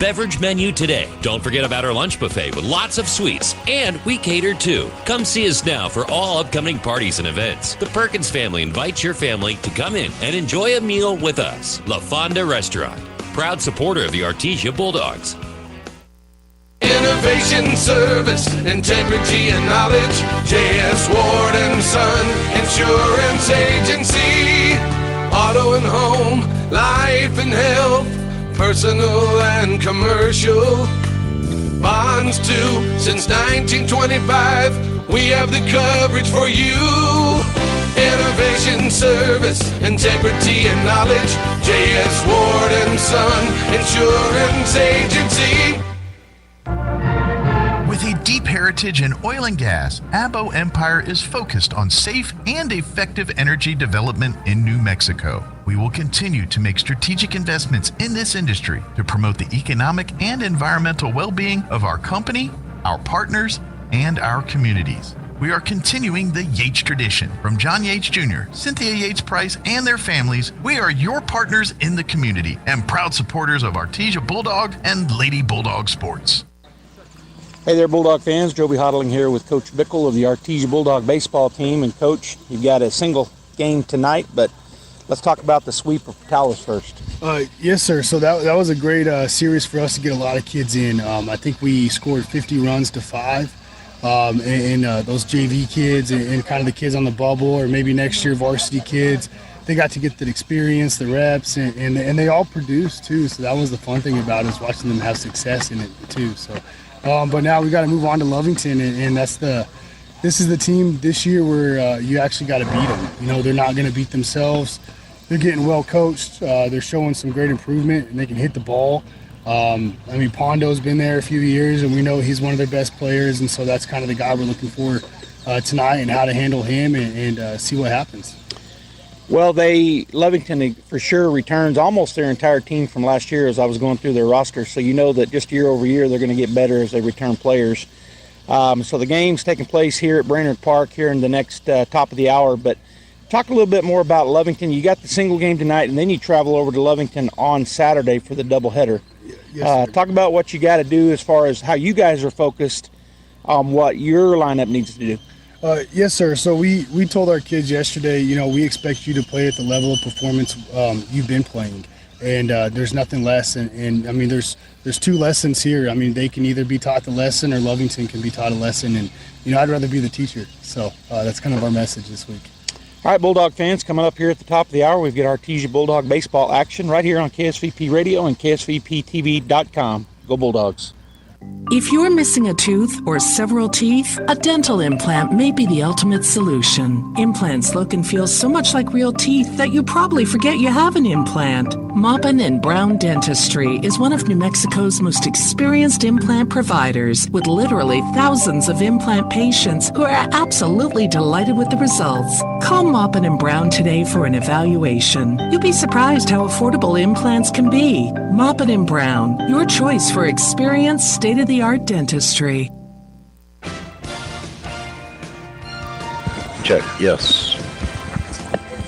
beverage menu today. Don't forget about our lunch buffet with lots of sweets, and we cater too. Come see us now for all upcoming parties and events. The Perkins family invites your family to come in and enjoy a meal with us. La Fonda Restaurant, proud supporter of the Artesia Bulldogs. Innovation, service, integrity, and knowledge. J.S. Ward and Son Insurance Agency. Auto and home, life and health, personal and commercial. Bonds too, since 1925. We have the coverage for you. Innovation, service, integrity, and knowledge. J.S. Ward and Son Insurance Agency. With a deep heritage in oil and gas, Abo Empire is focused on safe and effective energy development in New Mexico. We will continue to make strategic investments in this industry to promote the economic and environmental well-being of our company, our partners, and our communities. We are continuing the Yates tradition. From John Yates Jr., Cynthia Yates Price, and their families, we are your partners in the community and proud supporters of Artesia Bulldog and Lady Bulldog sports. Hey there, Bulldog fans. Joby Hodling here with Coach Bickle of the Artesia Bulldog baseball team. And Coach, you've got a single game tonight, but let's talk about the sweep of Tawas first. Yes, sir. So that was a great series for us to get a lot of kids in. I think we scored 50 runs to 5. And those JV kids and kind of the kids on the bubble, or maybe next year varsity kids, they got to get the experience, the reps, and they all produced too. So that was the fun thing about it, is watching them have success in it too. So. But now we got to move on to Lovington, and this is the team this year where you actually got to beat them. You know, they're not going to beat themselves. They're getting well coached. They're showing some great improvement, and they can hit the ball. Pondo's been there a few years, and we know he's one of their best players, and so that's kind of the guy we're looking for tonight, and how to handle him and see what happens. Well, Lovington for sure returns almost their entire team from last year as I was going through their roster. So you know that just year over year they're going to get better as they return players. So the game's taking place here at Brainerd Park here in the next top of the hour. But talk a little bit more about Lovington. You got the single game tonight, and then you travel over to Lovington on Saturday for the doubleheader. Yes, talk about what you got to do as far as how you guys are focused on what your lineup needs to do. Yes, sir. So we told our kids yesterday, you know, we expect you to play at the level of performance you've been playing, and there's nothing less. And I mean, there's 2 lessons here. I mean, they can either be taught the lesson, or Lovington can be taught a lesson. And you know, I'd rather be the teacher. So that's kind of our message this week. All right, Bulldog fans, coming up here at the top of the hour, we've got Artesia Bulldog baseball action right here on KSVP Radio and KSVPTV.com. Go Bulldogs. If you're missing a tooth or several teeth, a dental implant may be the ultimate solution. Implants look and feel so much like real teeth that you probably forget you have an implant. Maupin & Brown Dentistry is one of New Mexico's most experienced implant providers, with literally thousands of implant patients who are absolutely delighted with the results. Call Maupin & Brown today for an evaluation. You'll be surprised how affordable implants can be. Maupin & Brown, your choice for experienced, state-of-the-art dentistry. Check, yes.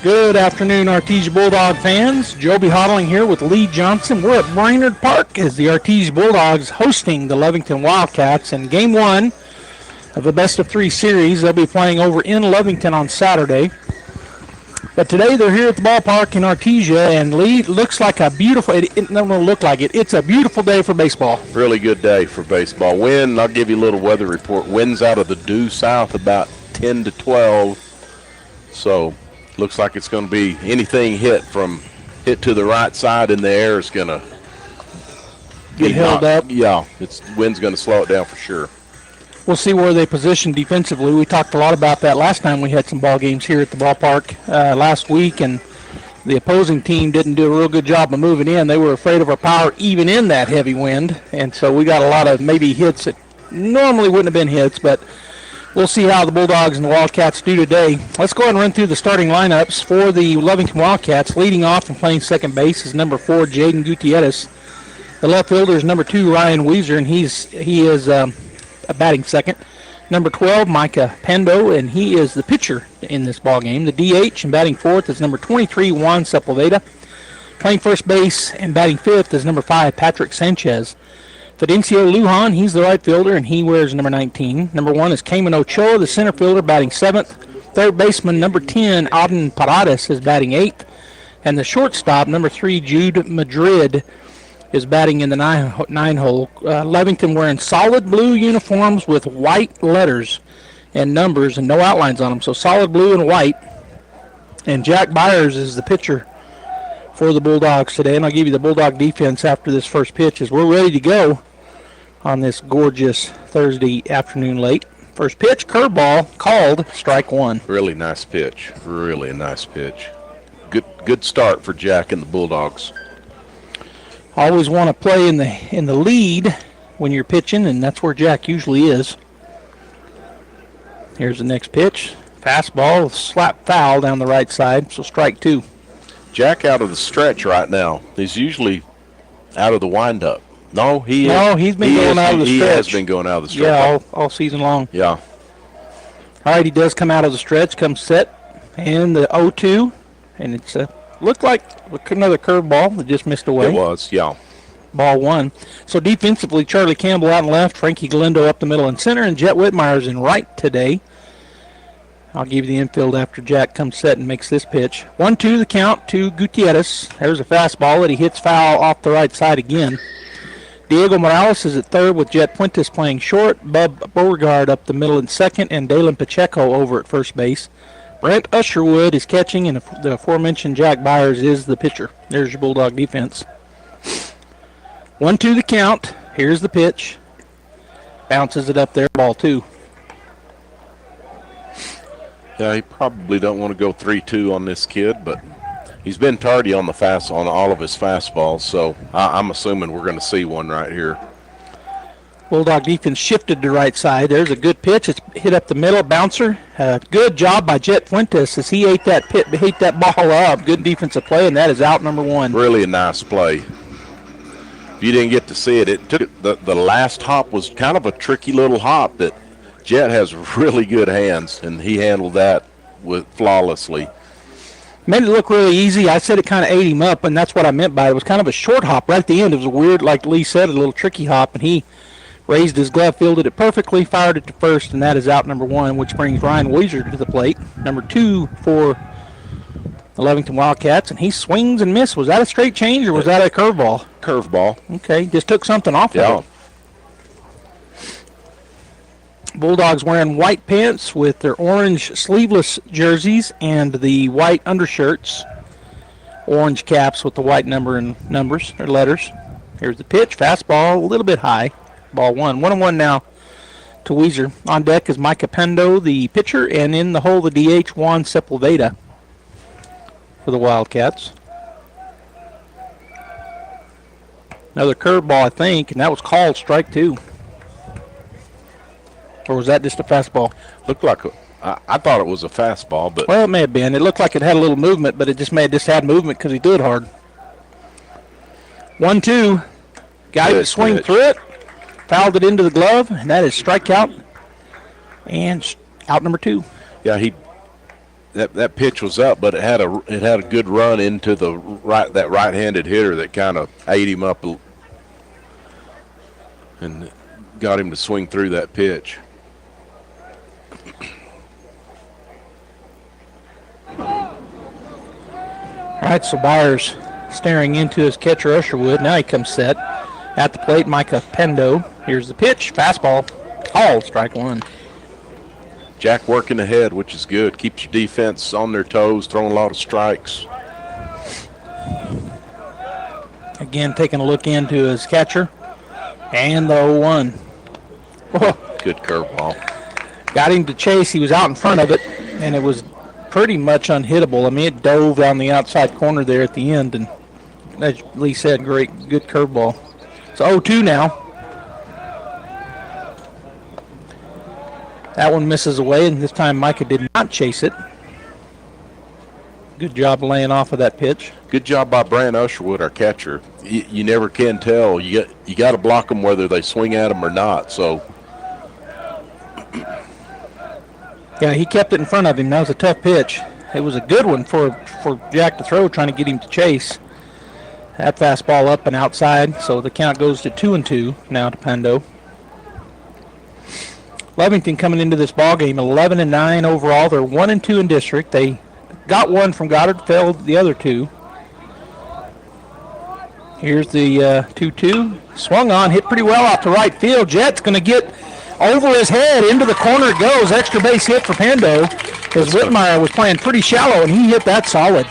Good afternoon, Artesia Bulldog fans. Joby Hodling here with Lee Johnson. We're at Brainerd Park as the Artesia Bulldogs hosting the Lovington Wildcats in Game 1 of the best-of-3 series. They'll be playing over in Lovington on Saturday. But today they're here at the ballpark in Artesia, and Lee, looks like a beautiful, it doesn't look like it, it's a beautiful day for baseball. Really good day for baseball. Wind, I'll give you a little weather report. Winds out of the due south about 10 to 12. So looks like it's going to be anything hit to the right side in the air is going to get held up. Yeah, wind's going to slow it down for sure. We'll see where they position defensively. We talked a lot about that last time we had some ball games here at the ballpark last week, and the opposing team didn't do a real good job of moving in. They were afraid of our power even in that heavy wind, and so we got a lot of maybe hits that normally wouldn't have been hits, but we'll see how the Bulldogs and the Wildcats do today. Let's go ahead and run through the starting lineups for the Lovington Wildcats. Leading off and playing second base is number 4, Jaden Gutierrez. The left fielder is number 2, Ryan Weiser, and he is batting second. Number 12, Micah Pendo, and he is the pitcher in this ball game. The DH and batting fourth is number 23, Juan Sepulveda. Playing first base and batting fifth is number 5, Patrick Sanchez. Fidencio Lujan, he's the right fielder, and he wears number 19. Number 1 is Cayman Ochoa, the center fielder, batting 7th. Third baseman, number 10, Auden Paredes, is batting 8th. And the shortstop, number 3, Jude Madrid, is batting in the 9 hole. Lovington wearing solid blue uniforms with white letters and numbers and no outlines on them. So solid blue and white. And Jack Byers is the pitcher for the Bulldogs today. And I'll give you the Bulldog defense after this first pitch as we're ready to go on this gorgeous Thursday afternoon late. First pitch, curveball, called, strike 1. Really nice pitch. Really nice pitch. Good start for Jack and the Bulldogs. Always want to play in the lead when you're pitching, and that's where Jack usually is. Here's the next pitch. Fastball, slap foul down the right side, so strike 2. Jack out of the stretch right now. He's usually out of the windup. No, he's been going out of the stretch. He has been going out of the stretch. Yeah, all season long. Yeah. All right, he does come out of the stretch, comes set, and the 0-2, and it's looked like another curveball that just missed away. It was, yeah. Ball 1. So defensively, Charlie Campbell out and left, Frankie Galindo up the middle and center, and Jet Whitmire's in right today. I'll give you the infield after Jack comes set and makes this pitch. 1-2 the count to Gutierrez. There's a fastball that he hits foul off the right side again. Diego Morales is at third with Jet Puentes playing short. Bub Beauregard up the middle and second, and Dalen Pacheco over at first base. Brent Usherwood is catching, and the aforementioned Jack Byers is the pitcher. There's your Bulldog defense. 1-2 the count. Here's the pitch. Bounces it up there, ball 2. Yeah, he probably don't want to go 3-2 on this kid, but he's been tardy on on all of his fastballs, so I'm assuming we're going to see one right here. Bulldog defense shifted to right side. There's a good pitch. It's hit up the middle, bouncer. Good job by Jet Fuentes as he ate that ball up. Good defensive play, and that is out number 1. Really a nice play. If you didn't get to see it, it took the last hop was kind of a tricky little hop that Jet has really good hands, and he handled that flawlessly. Made it look really easy. I said it kind of ate him up, and that's what I meant by it. It was kind of a short hop right at the end. It was a weird, like Lee said, a little tricky hop, and he raised his glove, fielded it perfectly, fired it to first, and that is out number 1, which brings Ryan Weiser to the plate. Number 2 for the Lovington Wildcats, and he swings and misses. Was that a straight change, or was that a curveball? Curveball. Okay, just took something off of it. Bulldogs wearing white pants with their orange sleeveless jerseys and the white undershirts. Orange caps with the white numbers or letters. Here's the pitch. Fastball, a little bit high. Ball 1. 1-1 now to Weiser. On deck is Micah Pendo, the pitcher, and in the hole, the DH, Juan Sepulveda for the Wildcats. Another curveball, I think, and that was called strike 2. Or was that just a fastball? Looked like I thought it was a fastball, but well, it may have been. It looked like it had a little movement, but it just had movement because he threw it hard. 1-2, got it to swing through it, fouled it into the glove, and that is strikeout and out number 2. Yeah, that pitch was up, but it had a good run into that right-handed hitter that kind of ate him up and got him to swing through that pitch. All right, so Byers staring into his catcher, Usherwood. Now he comes set. At the plate, Micah Pendo. Here's the pitch. Fastball. Called. Strike 1. Jack working ahead, which is good. Keeps your defense on their toes, throwing a lot of strikes. Again, taking a look into his catcher. And the 0-1. Oh. Good curveball. Got him to chase. He was out in front of it, and it was pretty much unhittable. I mean, it dove down the outside corner there at the end, and as Lee said, good curveball. It's 0-2 now. That one misses away, and this time Micah did not chase it. Good job laying off of that pitch. Good job by Brant Usherwood, our catcher. You never can tell. You got to block them whether they swing at them or not. So. Yeah, he kept it in front of him. That was a tough pitch. It was a good one for Jack to throw, trying to get him to chase. That fastball up and outside, so the count goes to 2-2 now to Pando. Lovington coming into this ball game 11-9 overall. They're 1-2 in district. They got one from Goddard, failed the other two. Here's the 2-2. Swung on, hit pretty well out to right field. Jet's going to get over his head. Into the corner it goes. Extra base hit for Pando, because Whitmire was playing pretty shallow, and he hit that solid.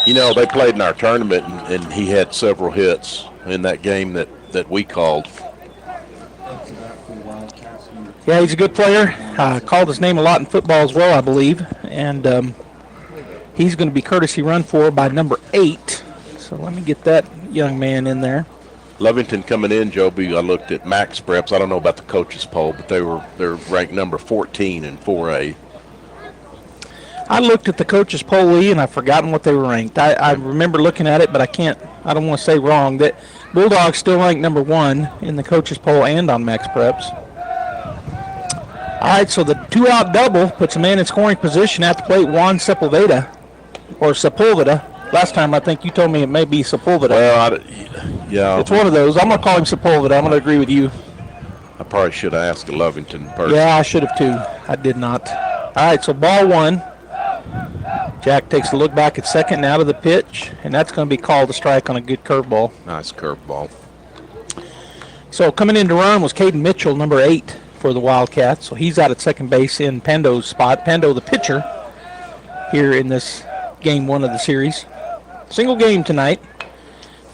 You know, they played in our tournament, and he had several hits in that game that we called. Yeah, he's a good player. Called his name a lot in football as well, I believe. And he's going to be courtesy run for by number 8. So let me get that young man in there. Lovington coming in, Joby, I looked at Max Preps. I don't know about the coaches poll, but they're ranked number 14 in 4A. I looked at the coaches poll, Lee, and I've forgotten what they were ranked. I remember looking at it, but I don't want to say wrong. That Bulldogs still ranked number 1 in the coaches poll and on Max Preps. All right, so the 2-out double puts a man in scoring position at the plate, Juan Sepulveda. Last time I think you told me it may be Sepulveda. Well, yeah. It's one of those. I'm going to call him Sepulveda. I'm going to agree with you. I probably should have asked a Lovington person. Yeah, I should have too. I did not. All right, so ball 1. Jack takes a look back at second now to the pitch, and that's going to be called a strike on a good curveball. Nice curveball. So coming in to run was Caden Mitchell, number 8 for the Wildcats. So he's out at second base in Pando's spot. Pando, the pitcher, here in this game 1 of the series. Single game tonight.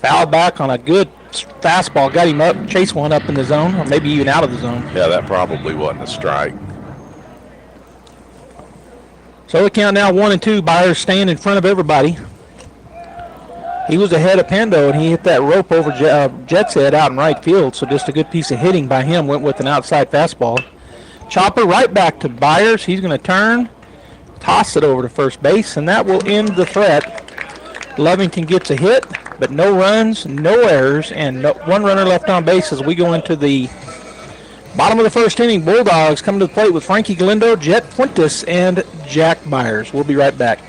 Foul back on a good fastball. Got him up. Chase one up in the zone, or maybe even out of the zone. Yeah, that probably wasn't a strike. So the count now 1-2. Byers staying in front of everybody. He was ahead of Pando, and he hit that rope over Jet's head out in right field. So just a good piece of hitting by him. Went with an outside fastball. Chopper right back to Byers. He's going to turn, toss it over to first base, and that will end the threat. Lovington gets a hit, but no runs, no errors, and one runner left on base as we go into the bottom of the first inning. Bulldogs come to the plate with Frankie Galindo, Jet Fuentes, and Jack Byers. We'll be right back.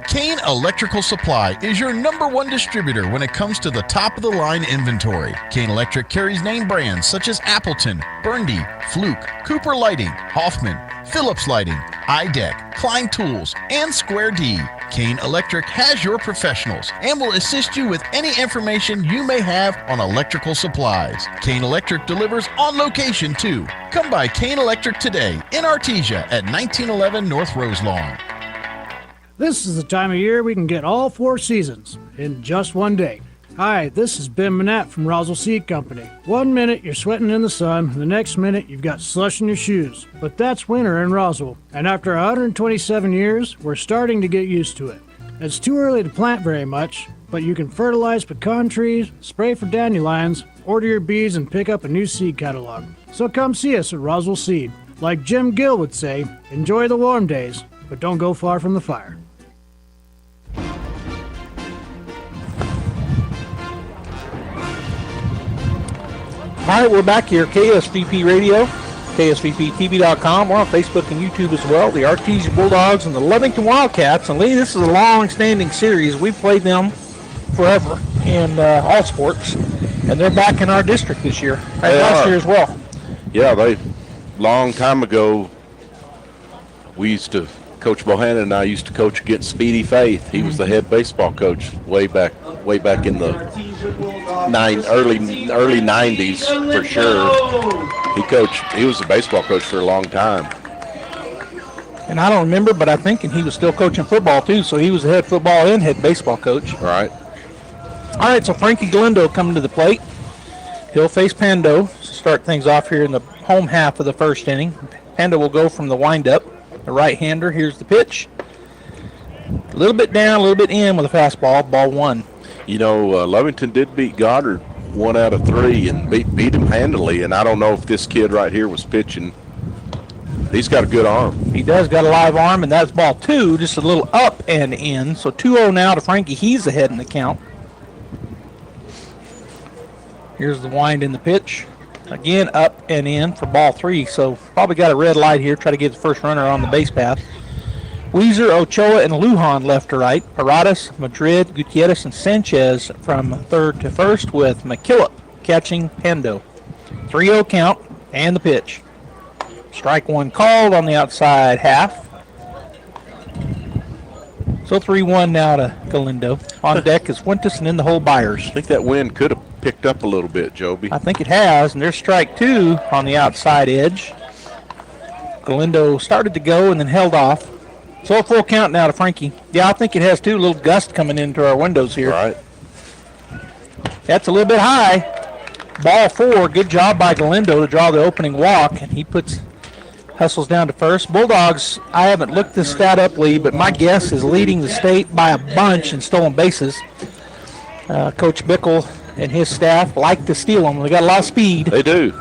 Kane Electrical Supply is your #1 distributor when it comes to the top-of-the-line inventory. Kane Electric carries name brands such as Appleton, Burndy, Fluke, Cooper Lighting, Hoffman, Phillips Lighting, iDeck, Klein Tools, and Square D. Kane Electric has your professionals and will assist you with any information you may have on electrical supplies. Kane Electric delivers on location too. Come by Kane Electric today in Artesia at 1911 North Roselawn. This is the time of year we can get all 4 seasons in just one day. Hi, this is Ben Manette from Roswell Seed Company. 1 minute you're sweating in the sun, the next minute you've got slush in your shoes. But that's winter in Roswell, and after 127 years, we're starting to get used to it. It's too early to plant very much, but you can fertilize pecan trees, spray for dandelions, order your bees, and pick up a new seed catalog. So come see us at Roswell Seed. Like Jim Gill would say, enjoy the warm days, but don't go far from the fire. All right, we're back here, KSVP Radio, KSVPTV.com. We're on Facebook and YouTube as well. The Artesia Bulldogs and the Lovington Wildcats. And Lee, this is a long-standing series. We've played them forever in all sports, and they're back in our district this year. And last year as well. Yeah, long time ago, we used to, Coach Bohannon and I used to coach against Speedy Faith. He was the head baseball coach way back in the early 90s for sure. He was a baseball coach for a long time. And I don't remember, but I'm thinking he was still coaching football too, so he was the head football and head baseball coach. Right. All right, so Frankie Galindo coming to the plate. He'll face Pando to start things off here in the home half of the first inning. Pando will go from the windup. The right-hander, here's the pitch. A little bit down, a little bit in with a fastball, ball 1. You know, Lovington did beat Goddard 1 out of 3 and beat him handily, and I don't know if this kid right here was pitching. He's got a good arm. He does got a live arm, and that's ball 2, just a little up and in. So 2-0 now to Frankie. He's ahead in the count. Here's the wind in the pitch. Again, up and in for ball 3. So probably got a red light here. Try to get the first runner on the base path. Weezer, Ochoa, and Lujan left to right. Paradas, Madrid, Gutierrez, and Sanchez from third to first, with McKillop catching Pando. 3-0 count and the pitch. Strike one called on the outside half. So 3-1 now to Galindo. On deck is Fuentes and in the hole Byers. I think that wind could have picked up a little bit, Joby. I think it has, and there's strike two on the outside edge. Galindo started to go and then held off. So a full count now to Frankie. Yeah, I think it has too. A little gust coming into our windows here. Right. That's a little bit high. Ball four. Good job by Galindo to draw the opening walk, and he hustles down to first. Bulldogs, I haven't looked this stat up, Lee, but my guess is leading the state by a bunch in stolen bases. Coach Bickle and his staff like to steal them. They got a lot of speed. They do.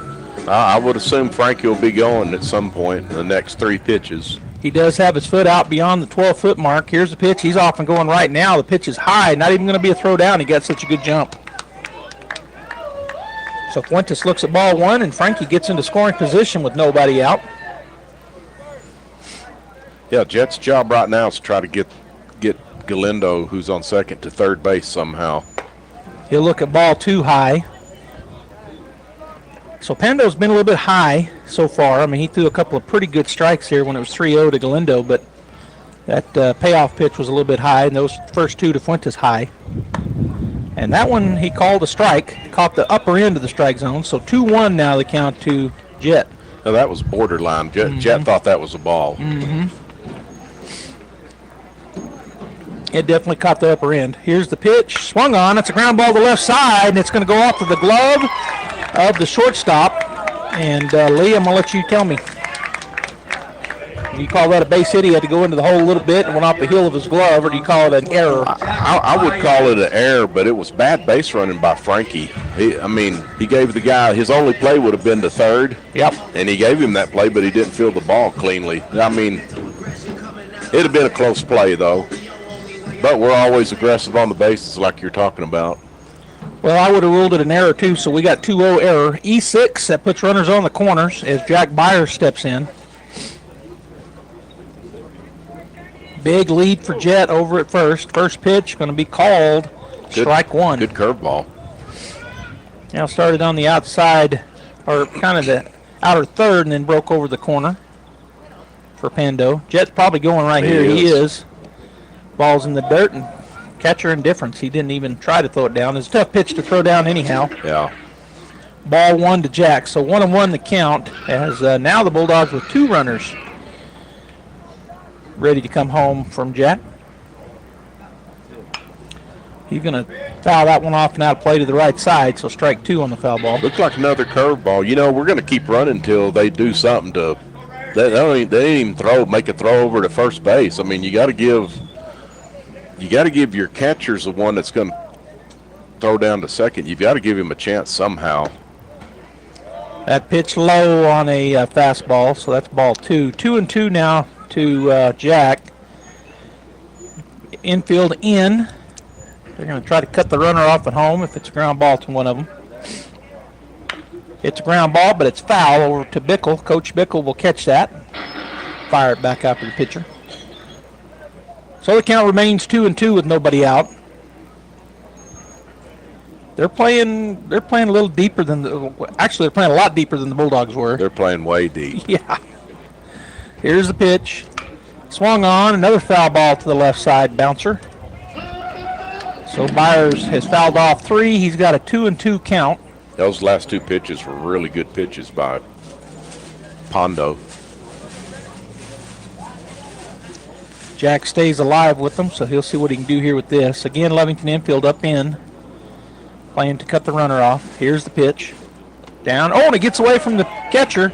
I would assume Frankie will be going at some point in the next 3 pitches. He does have his foot out beyond the 12-foot mark. Here's the pitch. He's off and going right now. The pitch is high. Not even going to be a throw down. He got such a good jump. So Fuentes looks at ball one, and Frankie gets into scoring position with nobody out. Yeah, Jet's job right now is to try to get Galindo, who's on second, to third base somehow. He'll look at ball two high. So Pando's been a little bit high so far. I mean, he threw a couple of pretty good strikes here when it was 3-0 to Galindo, but that payoff pitch was a little bit high, and those first two to Fuentes high. And that one he called a strike, caught the upper end of the strike zone. So 2-1 now the count to Jet. No, that was borderline. Jet thought that was a ball. It definitely caught the upper end. Here's the pitch. Swung on. It's a ground ball to the left side, and it's going to go off to the glove of the shortstop. And, Lee, I'm going to let you tell me. Do you call that a base hit? He had to go into the hole a little bit and went off the heel of his glove, or do you call it an error? I would call it an error, but it was bad base running by Frankie. He gave the guy, his only play would have been to third. Yep. And he gave him that play, but he didn't field the ball cleanly. I mean, it'd have been a close play, though. But we're always aggressive on the bases like you're talking about. Well, I would have ruled it an error, too, so we got 2-0 error. E6, that puts runners on the corners as Jack Byers steps in. Big lead for Jet over at first. First pitch going to be called. Strike one. Good curveball. Now started on the outside, or kind of the outer third, and then broke over the corner for Pando. Jet's probably going right here. He is. Ball's in the dirt, and catcher indifference. He didn't even try to throw it down. It's a tough pitch to throw down anyhow. Yeah. Ball one to Jack. So 1-1 the count, as now the Bulldogs with two runners ready to come home from Jack. He's going to foul that one off and out of play to the right side, so strike two on the foul ball. Looks like another curveball. You know, we're going to keep running until they do something to – they didn't even make a throw over to first base. I mean, you got to give your catchers the one that's going to throw down to second. You've got to give him a chance somehow. That pitch low on a fastball, so that's ball two. 2-2 now to Jack. Infield in. They're going to try to cut the runner off at home if it's a ground ball to one of them. It's a ground ball, but it's foul over to Bickle. Coach Bickle will catch that. Fire it back out to the pitcher. So the count remains 2-2 with nobody out. They're playing a little deeper than they're playing a lot deeper than the Bulldogs were. They're playing way deep. Yeah. Here's the pitch. Swung on, another foul ball to the left side bouncer. So Byers has fouled off three. He's got a 2-2 count. Those last two pitches were really good pitches by Pando. Jack stays alive with them, so he'll see what he can do here with this. Again, Lovington infield up in. Playing to cut the runner off. Here's the pitch. Down. Oh, and it gets away from the catcher.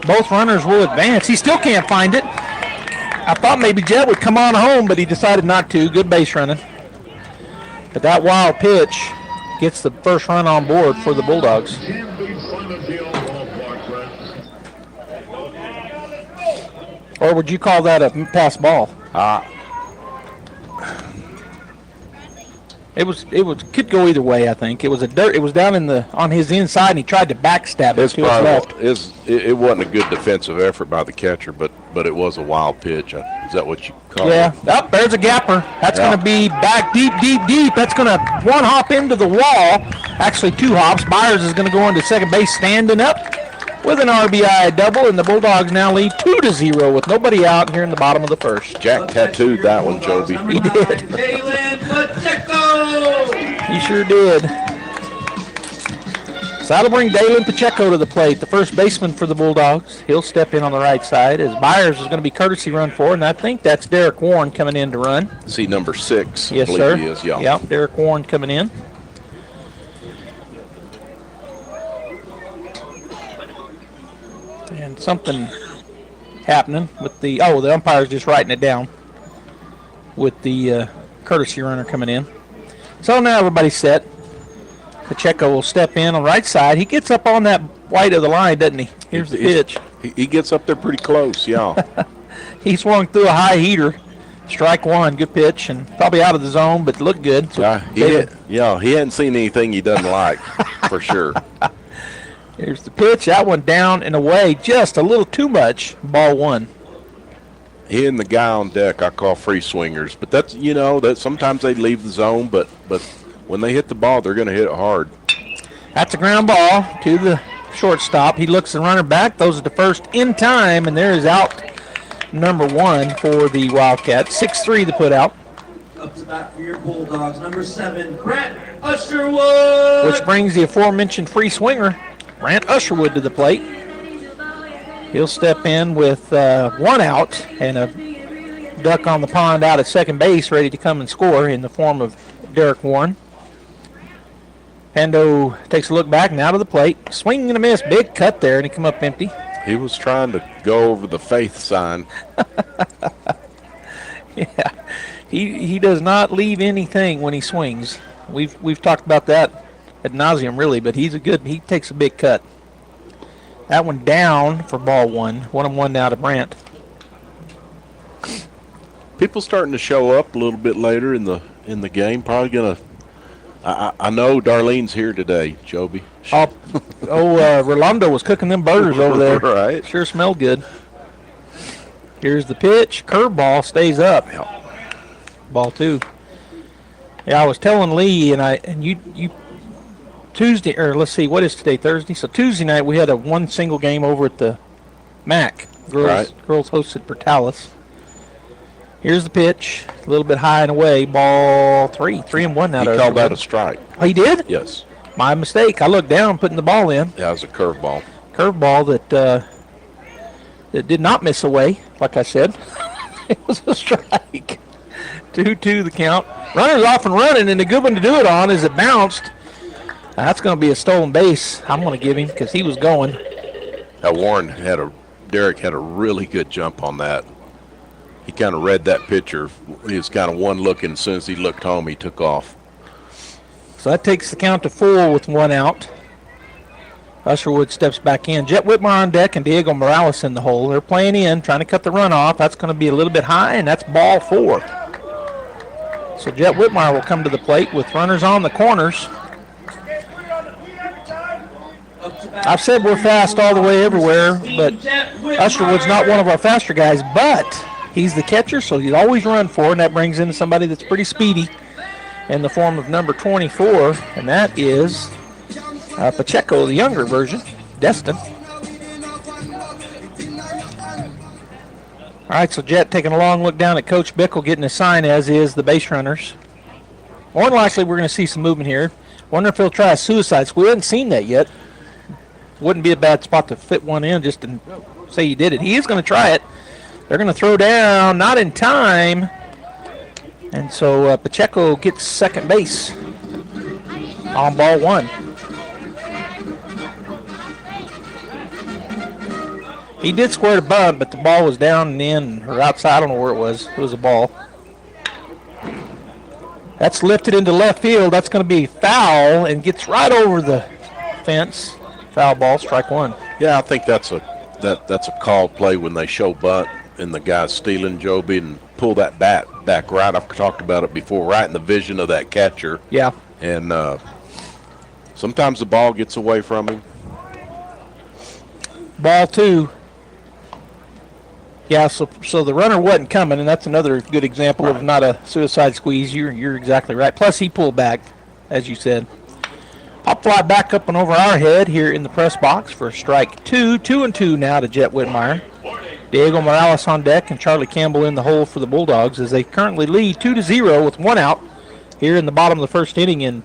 Both runners will advance. He still can't find it. I thought maybe Jet would come on home, but he decided not to. Good base running. But that wild pitch gets the first run on board for the Bulldogs. Or would you call that a pass ball? It could go either way. I think it was It was down on his inside, and he tried to backstab it to his left. It wasn't a good defensive effort by the catcher, but it was a wild pitch. Is that what you call it? Yeah. There's a gapper. That's going to be back deep. That's going to one hop into the wall. Actually, 2 hops. Byers is going to go into second base, standing up with an RBI double, and the Bulldogs now lead 2-0 with nobody out here in the bottom of the first. Jack tattooed that one, Joby. He did. He sure did. So that'll bring Dalen Pacheco to the plate, the first baseman for the Bulldogs. He'll step in on the right side as Byers is going to be courtesy run for, and I think that's Derek Warren coming in to run. See number 6. Yes, I believe sir. He is, yeah. Yep, Derek Warren coming in. And something happening with the umpire's just writing it down with the courtesy runner coming in. So now everybody's set. Pacheco will step in on the right side. He gets up on that white of the line, doesn't he? Here's the pitch. He gets up there pretty close, yeah. He swung through a high heater. Strike one, good pitch, and probably out of the zone, but looked good. So he hadn't seen anything he doesn't like, for sure. Here's the pitch. That one down and away, just a little too much. Ball 1. He and the guy on deck I call free swingers, but that's that sometimes they leave the zone, but when they hit the ball, they're going to hit it hard. That's a ground ball to the shortstop. He looks the runner back, throws it to first in time, and there is out number 1 for the Wildcats. 6-3 to put out. Up to bat for your Bulldogs, number 7, Brent Usherwood. Which brings the aforementioned free swinger, Brant Usherwood, to the plate. He'll step in with 1 out and a duck on the pond out at second base, ready to come and score in the form of Derek Warren. Pando takes a look back now to the plate. Swing and a miss. Big cut there, and he come up empty. He was trying to go over the faith sign. Yeah, he does not leave anything when he swings. We've talked about that ad nauseum, really, but he takes a big cut. That one down for ball 1. 1-1 now to Brant. People starting to show up a little bit later in the game. Probably gonna. I know Darlene's here today, Joby. Rolando was cooking them burgers over there. Right. Sure smelled good. Here's the pitch. Curveball stays up. Ball 2. Yeah, I was telling Lee and you Tuesday, or let's see, what is today? Thursday. So Tuesday night we had a 1 single game over at the MAC. Girls hosted Portales. Here's the pitch, a little bit high and away. Ball 3, 3-1 now. He called that a strike. Oh, he did? Yes. My mistake. I looked down, putting the ball in. Yeah, it was a curveball. Curveball that did not miss away, like I said. It was a strike. 2-2 the count. Runner's off and running, and the good one to do it on is it bounced. That's going to be a stolen base. I'm going to give him because he was going. Derek had a really good jump on that. He kind of read that pitcher. He was kind of one look, and as soon as he looked home, he took off. So that takes the count to 4 with 1 out. Usherwood steps back in. Jet Whitmire on deck and Diego Morales in the hole. They're playing in, trying to cut the run off. That's going to be a little bit high, and that's ball 4. So Jet Whitmire will come to the plate with runners on the corners. I've said we're fast all the way everywhere, but Usherwood's not one of our faster guys, but he's the catcher, so he'll always run for, and that brings in somebody that's pretty speedy in the form of number 24, and that is Pacheco, the younger version, Destin. All right, so Jet taking a long look down at Coach Bickle, getting a sign, as is the base runners. More than likely, we're going to see some movement here. Wonder if he'll try a suicide. We haven't seen that yet. Wouldn't be a bad spot to fit one in just to say he did it. He is going to try it. They're going to throw down, not in time. And so Pacheco gets second base on ball 1. He did square the bunt, but the ball was down and in or outside. I don't know where it was. It was a ball. That's lifted into left field. That's going to be foul and gets right over the fence. Foul ball, strike 1. Yeah, I think that's a called play when they show bunt. and the guy stealing Joby and pull that bat back right. I've talked about it before, right in the vision of that catcher. Yeah. And sometimes the ball gets away from him. Ball 2. Yeah, so the runner wasn't coming, and that's another good example of not a suicide squeeze. You're exactly right. Plus, he pulled back, as you said. Pop fly back up and over our head here in the press box for strike 2. 2-2 now to Jet Whitmire. Diego Morales on deck and Charlie Campbell in the hole for the Bulldogs as they currently lead 2-0 with 1 out here in the bottom of the first inning. And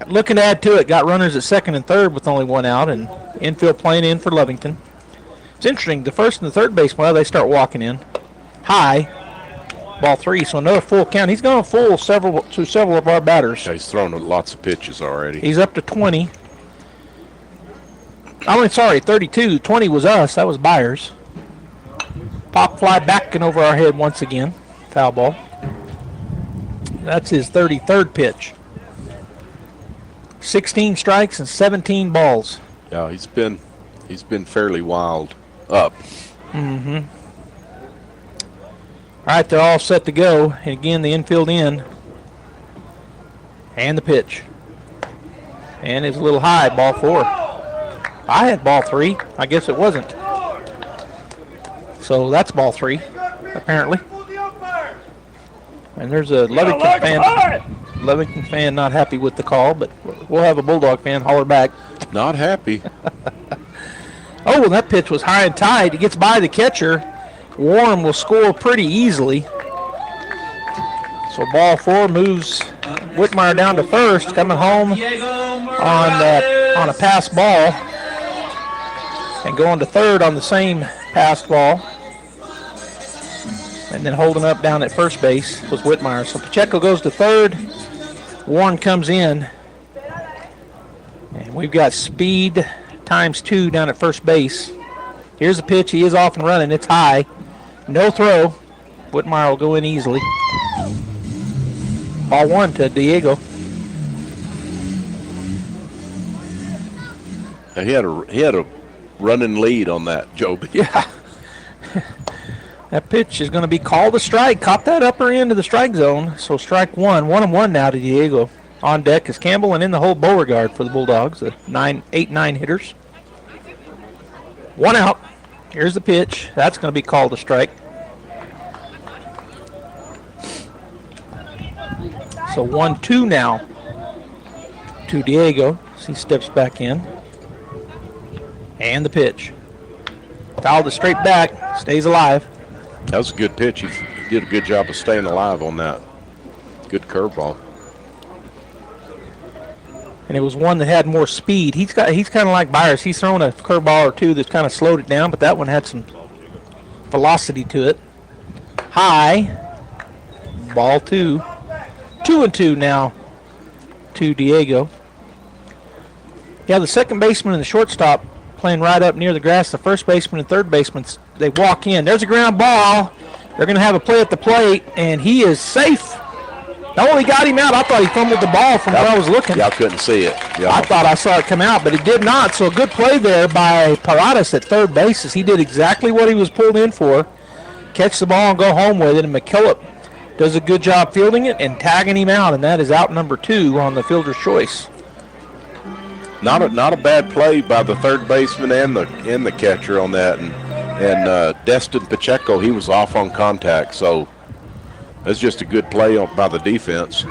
looking to add to it, got runners at second and third with only 1 out, and infield playing in for Lovington. It's interesting, the first and the third baseman, they start walking in. High, ball 3, so another full count. He's going full to several of our batters. Yeah, he's thrown lots of pitches already. He's up to 20. 32. 20 was us. That was Byers. Pop fly back and over our head once again. Foul ball. That's his 33rd pitch. 16 strikes and 17 balls. Yeah, he's been fairly wild up. Mm-hmm. All right, they're all set to go. And again, the infield in. And the pitch. And it's a little high, ball 4. I had ball 3. I guess it wasn't. So that's ball 3, apparently. And there's a Lovington fan not happy with the call, but we'll have a Bulldog fan holler back. Not happy. Oh, well, that pitch was high and tight. It gets by the catcher. Warren will score pretty easily. So ball 4 moves Whitmire down to first, coming home on a pass ball. And going to third on the same pass ball. And then holding up down at first base was Whitmire. So Pacheco goes to third. Warren comes in. And we've got speed ×2 down at first base. Here's the pitch. He is off and running. It's high. No throw. Whitmire will go in easily. Ball 1 to Diego. He had a running lead on that, Joby. Yeah. That pitch is going to be called a strike. Caught that upper end of the strike zone. So strike 1. 1-1 now to Diego. On deck is Campbell, and in the hole Beauregard for the Bulldogs, the 8-9 hitters. 1 out. Here's the pitch. That's going to be called a strike. So 1-2 now to Diego as he steps back in. And the pitch. Fouled it straight back. Stays alive. That was a good pitch. He did a good job of staying alive on that. Good curveball. And it was one that had more speed. He's kind of like Byers. He's thrown a curveball or two that's kind of slowed it down, but that one had some velocity to it. High. Ball 2. 2-2 now to Diego. Yeah, the second baseman and the shortstop playing right up near the grass. The first baseman and third baseman, they walk in. There's a ground ball. They're going to have a play at the plate, and he is safe. Oh, he got him out. I thought he fumbled the ball from where I was looking. Y'all couldn't see it. Y'all. I thought I saw it come out, but it did not. So a good play there by Paradas at third base as he did exactly what he was pulled in for. Catch the ball and go home with it, and McKillop does a good job fielding it and tagging him out, and that is out number 2 on the fielder's choice. Not a bad play by the third baseman and the catcher on that, and Destin Pacheco, he was off on contact, so that's just a good play by the defense.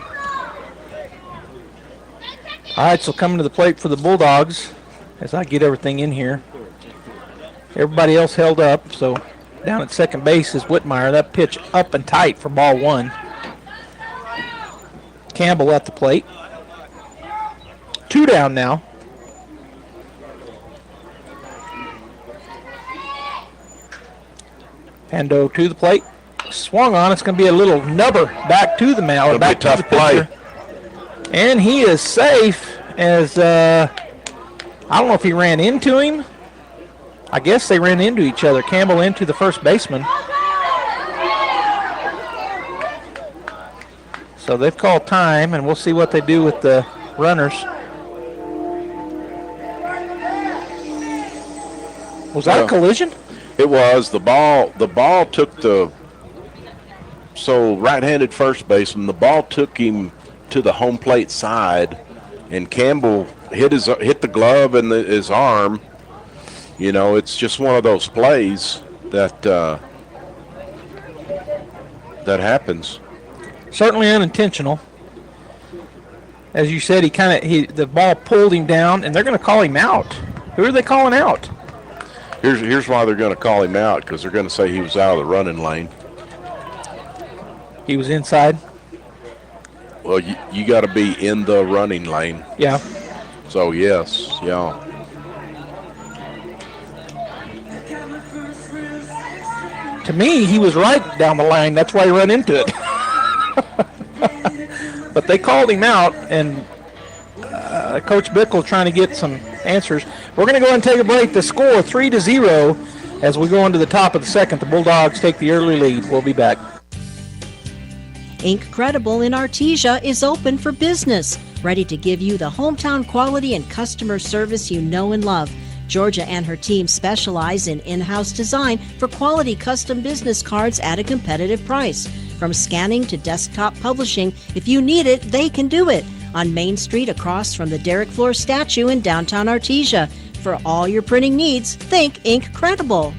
All right, so coming to the plate for the Bulldogs as I get everything in here. Everybody else held up, so down at second base is Whitmire. That pitch up and tight for ball 1. Campbell at the plate. 2 down now. Pando to the plate. Swung on. It's going to be a little nubber back to the mound. Back to the pitcher. And he is safe as, I don't know if he ran into him. I guess they ran into each other. Campbell into the first baseman. So they've called time, and we'll see what they do with the runners. Was that a collision? It was. The ball took so right-handed first baseman, the ball took him to the home plate side, and Campbell hit the glove and his arm. You know, it's just one of those plays that happens. Certainly unintentional. As you said, the ball pulled him down, and they're going to call him out. Who are they calling out? Here's why they're going to call him out, because they're going to say he was out of the running lane. He was inside? Well, you got to be in the running lane. Yeah. So, yes, yeah. To me, he was right down the line. That's why he ran into it. But they called him out, and Coach Bickle trying to get some answers. We're going to go ahead and take a break. The score 3-0 as we go into the top of the second. The Bulldogs take the early lead. We'll be back. Incredible in Artesia is open for business, ready to give you the hometown quality and customer service you know and love. Georgia and her team specialize in in-house design for quality custom business cards at a competitive price. From scanning to desktop publishing, if you need it, they can do it. On Main Street across from the Derek Floor statue in downtown Artesia. For all your printing needs, think Incredible.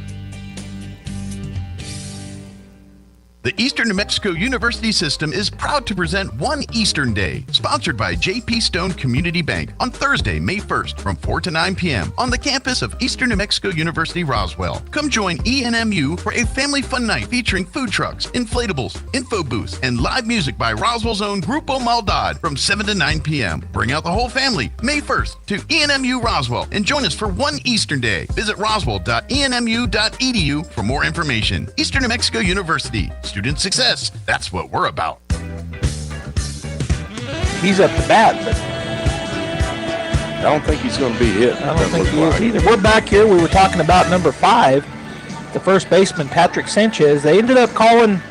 The Eastern New Mexico University System is proud to present One Eastern Day, sponsored by J.P. Stone Community Bank on Thursday, May 1st from 4 to 9 p.m. on the campus of Eastern New Mexico University, Roswell. Come join ENMU for a family fun night featuring food trucks, inflatables, info booths, and live music by Roswell's own Grupo Maldad from 7 to 9 p.m. Bring out the whole family May 1st to ENMU Roswell and join us for One Eastern Day. Visit roswell.enmu.edu for more information. Eastern New Mexico University. Student success. That's what we're about. He's up to bat, but I don't think he's going to be hit. I don't think he is either. We're back here. We were talking about number 5, the first baseman, Patrick Sanchez. They ended up calling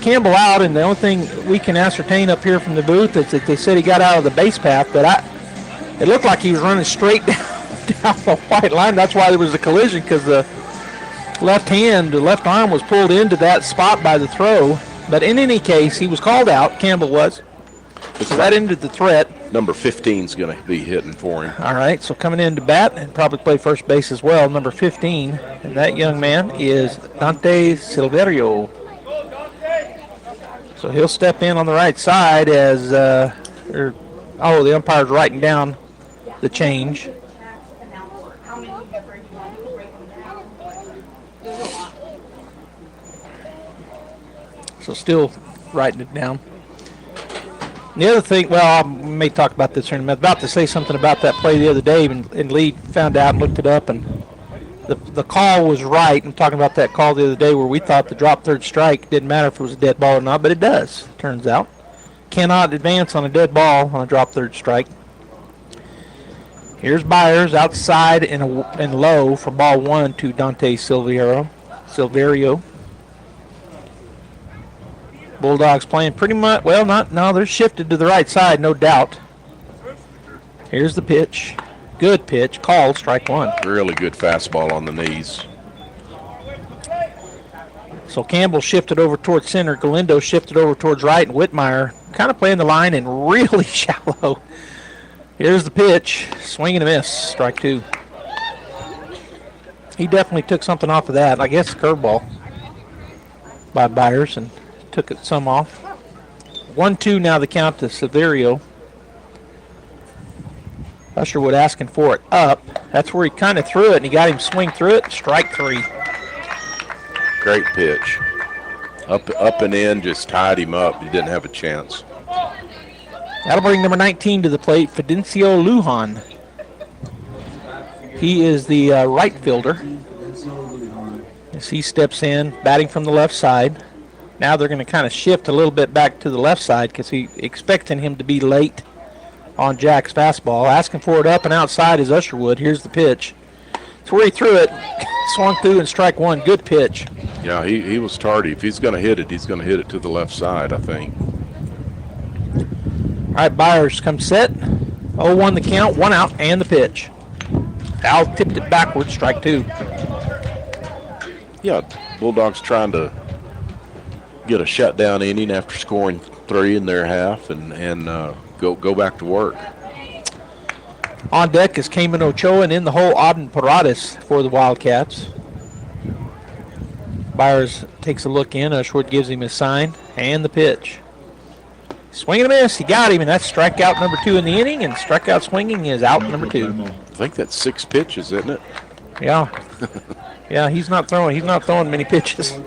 Campbell out, and the only thing we can ascertain up here from the booth is that they said he got out of the base path, but it looked like he was running straight down the white line. That's why there was a collision, because the left arm was pulled into that spot by the throw. But in any case, he was called out. Campbell was. So that ended the threat. Number 15 is going to be hitting for him. All right, so coming in to bat and probably play first base as well, number 15. And that young man is Dante Silverio. So he'll step in on the right side as the umpire's writing down the change. So still writing it down. The other thing, well, I may talk about this here in a minute. About to say something about that play the other day, and Lee found out and looked it up, and the call was right. I'm talking about that call the other day where we thought the drop third strike didn't matter if it was a dead ball or not, but it does, turns out. Cannot advance on a dead ball on a drop third strike. Here's Byers outside and low for ball 1 to Dante Silverio. Bulldogs playing pretty much, they're shifted to the right side, no doubt. Here's the pitch. Good pitch, called, strike 1. Really good fastball on the knees. So Campbell shifted over towards center, Galindo shifted over towards right, and Whitmire kind of playing the line and really shallow. Here's the pitch, swing and a miss, strike 2. He definitely took something off of that, I guess curveball by Byers, and took it some off. 1-2 now the count to Severio. Usherwood asking for it up. That's where he kind of threw it, and he got him swing through it. Strike 3. Great pitch. Up and in, just tied him up. He didn't have a chance. That'll bring number 19 to the plate, Fidencio Lujan. He is the right fielder. As he steps in, batting from the left side. Now they're going to kind of shift a little bit back to the left side because he's expecting him to be late on Jack's fastball. Asking for it up and outside is Usherwood. Here's the pitch. It's where he threw it. Swung through and strike 1. Good pitch. Yeah, he was tardy. If he's going to hit it, he's going to hit it to the left side, I think. All right, Byers comes set. 0-1 the count, 1 out, and the pitch. Al tipped it backwards, strike 2. Yeah, Bulldogs trying to get a shutdown inning after scoring 3 in their half and go back to work. On deck is Cayman Ochoa, and in the hole, Auden Paradas for the Wildcats. Byers takes a look in. Ushwood gives him his sign and the pitch. Swing and a miss. He got him, and that's strikeout number 2 in the inning, and strikeout swinging is out number 2. I think that's 6 pitches, isn't it? Yeah. Yeah, he's not throwing many pitches.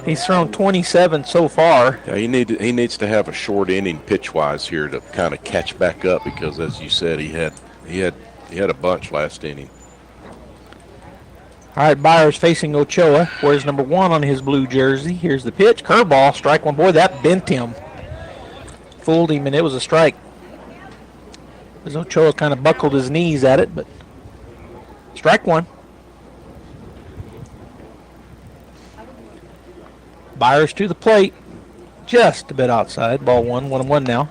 He's thrown 27 so far. Yeah, he needs to have a short inning pitch-wise here to kind of catch back up because, as you said, he had a bunch last inning. All right, Byers facing Ochoa. Wears number 1 on his blue jersey. Here's the pitch. Curveball. Strike one. Boy, that bent him. Fooled him, and it was a strike. As Ochoa kind of buckled his knees at it, but strike one. Byers to the plate. Just a bit outside. Ball 1-1 now.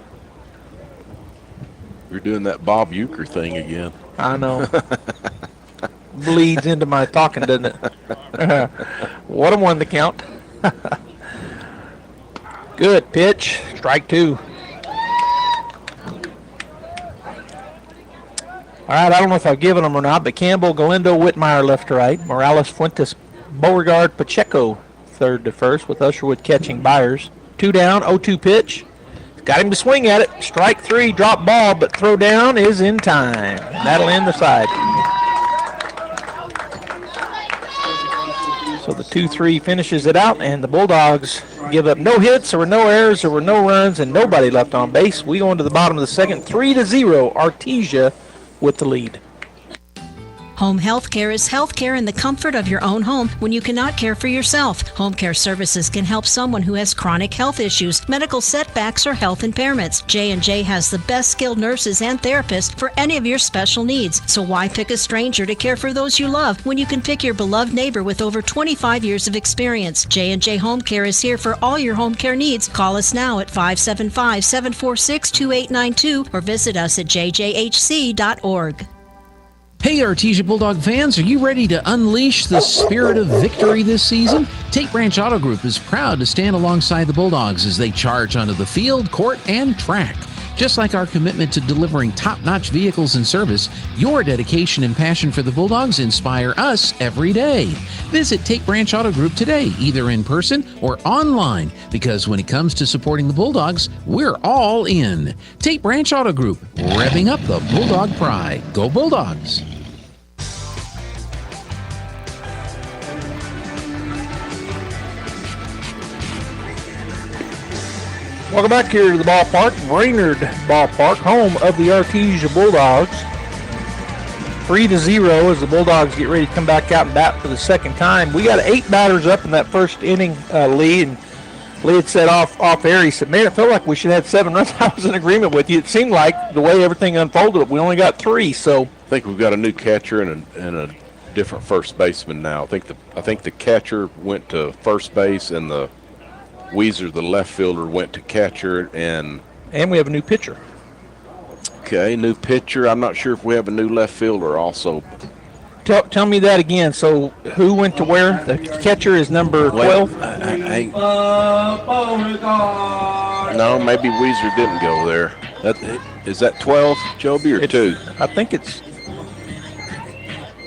You're doing that Bob Uecker thing again. I know. Bleeds into my talking, doesn't it? 1-1 the count. Good pitch. Strike 2. All right, I don't know if I've given them or not, but Campbell, Galindo, Whitmire left to right. Morales, Fuentes, Beauregard, Pacheco third to first with Usherwood catching Byers. 2 down, 0-2 pitch. Got him to swing at it. Strike 3, drop ball, but throw down is in time. That'll end the side. So the 2-3 finishes it out, and the Bulldogs give up no hits. There were no errors, there were no runs, and nobody left on base. We go into the bottom of the second, 3-0, Artesia with the lead. Home health care is health care in the comfort of your own home when you cannot care for yourself. Home care services can help someone who has chronic health issues, medical setbacks, or health impairments. J&J has the best skilled nurses and therapists for any of your special needs. So why pick a stranger to care for those you love when you can pick your beloved neighbor with over 25 years of experience? J&J Home Care is here for all your home care needs. Call us now at 575-746-2892 or visit us at jjhc.org. Hey Artesia Bulldog fans, are you ready to unleash the spirit of victory this season? Tate Branch Auto Group is proud to stand alongside the Bulldogs as they charge onto the field, court, and track. Just like our commitment to delivering top-notch vehicles and service, your dedication and passion for the Bulldogs inspire us every day. Visit Tate Branch Auto Group today, either in person or online, because when it comes to supporting the Bulldogs, we're all in. Tate Branch Auto Group, revving up the Bulldog pride. Go Bulldogs! Welcome back here to the ballpark, Brainerd Ballpark, home of the Artesia Bulldogs. 3-0 as the Bulldogs get ready to come back out and bat for the second time. We got 8 batters up in that first inning lead, and Lee had said off air, he said, man, it felt like we should have had 7 runs. I was in agreement with you. It seemed like the way everything unfolded, we only got 3. So I think we've got a new catcher and a different first baseman now. I think the catcher went to first base and the Weezer, the left fielder, went to catcher, and we have a new pitcher. Okay, new pitcher. I'm not sure if we have a new left fielder also. Tell me that again. So who went to where? The catcher is number 12? No, maybe Weezer didn't go there. Is that 12, Joby, or 2? I think it's...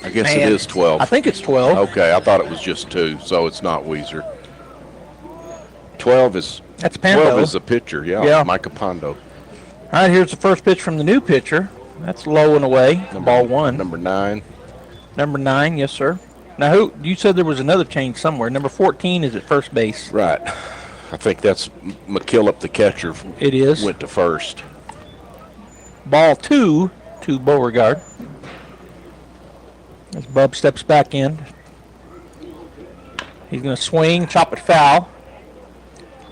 I guess it is 12. I think it's 12. Okay, I thought it was just 2, so it's not Weezer. 12 is... That's Pando. 12 is the pitcher, yeah. Micah Pando. All right, here's the first pitch from the new pitcher. That's low and away. Ball 1. Number 9. Number 9, yes, sir. Now, you said there was another change somewhere. Number 14 is at first base. Right. I think that's McKillop, the catcher. It is. Went to first. Ball 2 to Beauregard. As Bub steps back in. He's going to swing, chop it foul.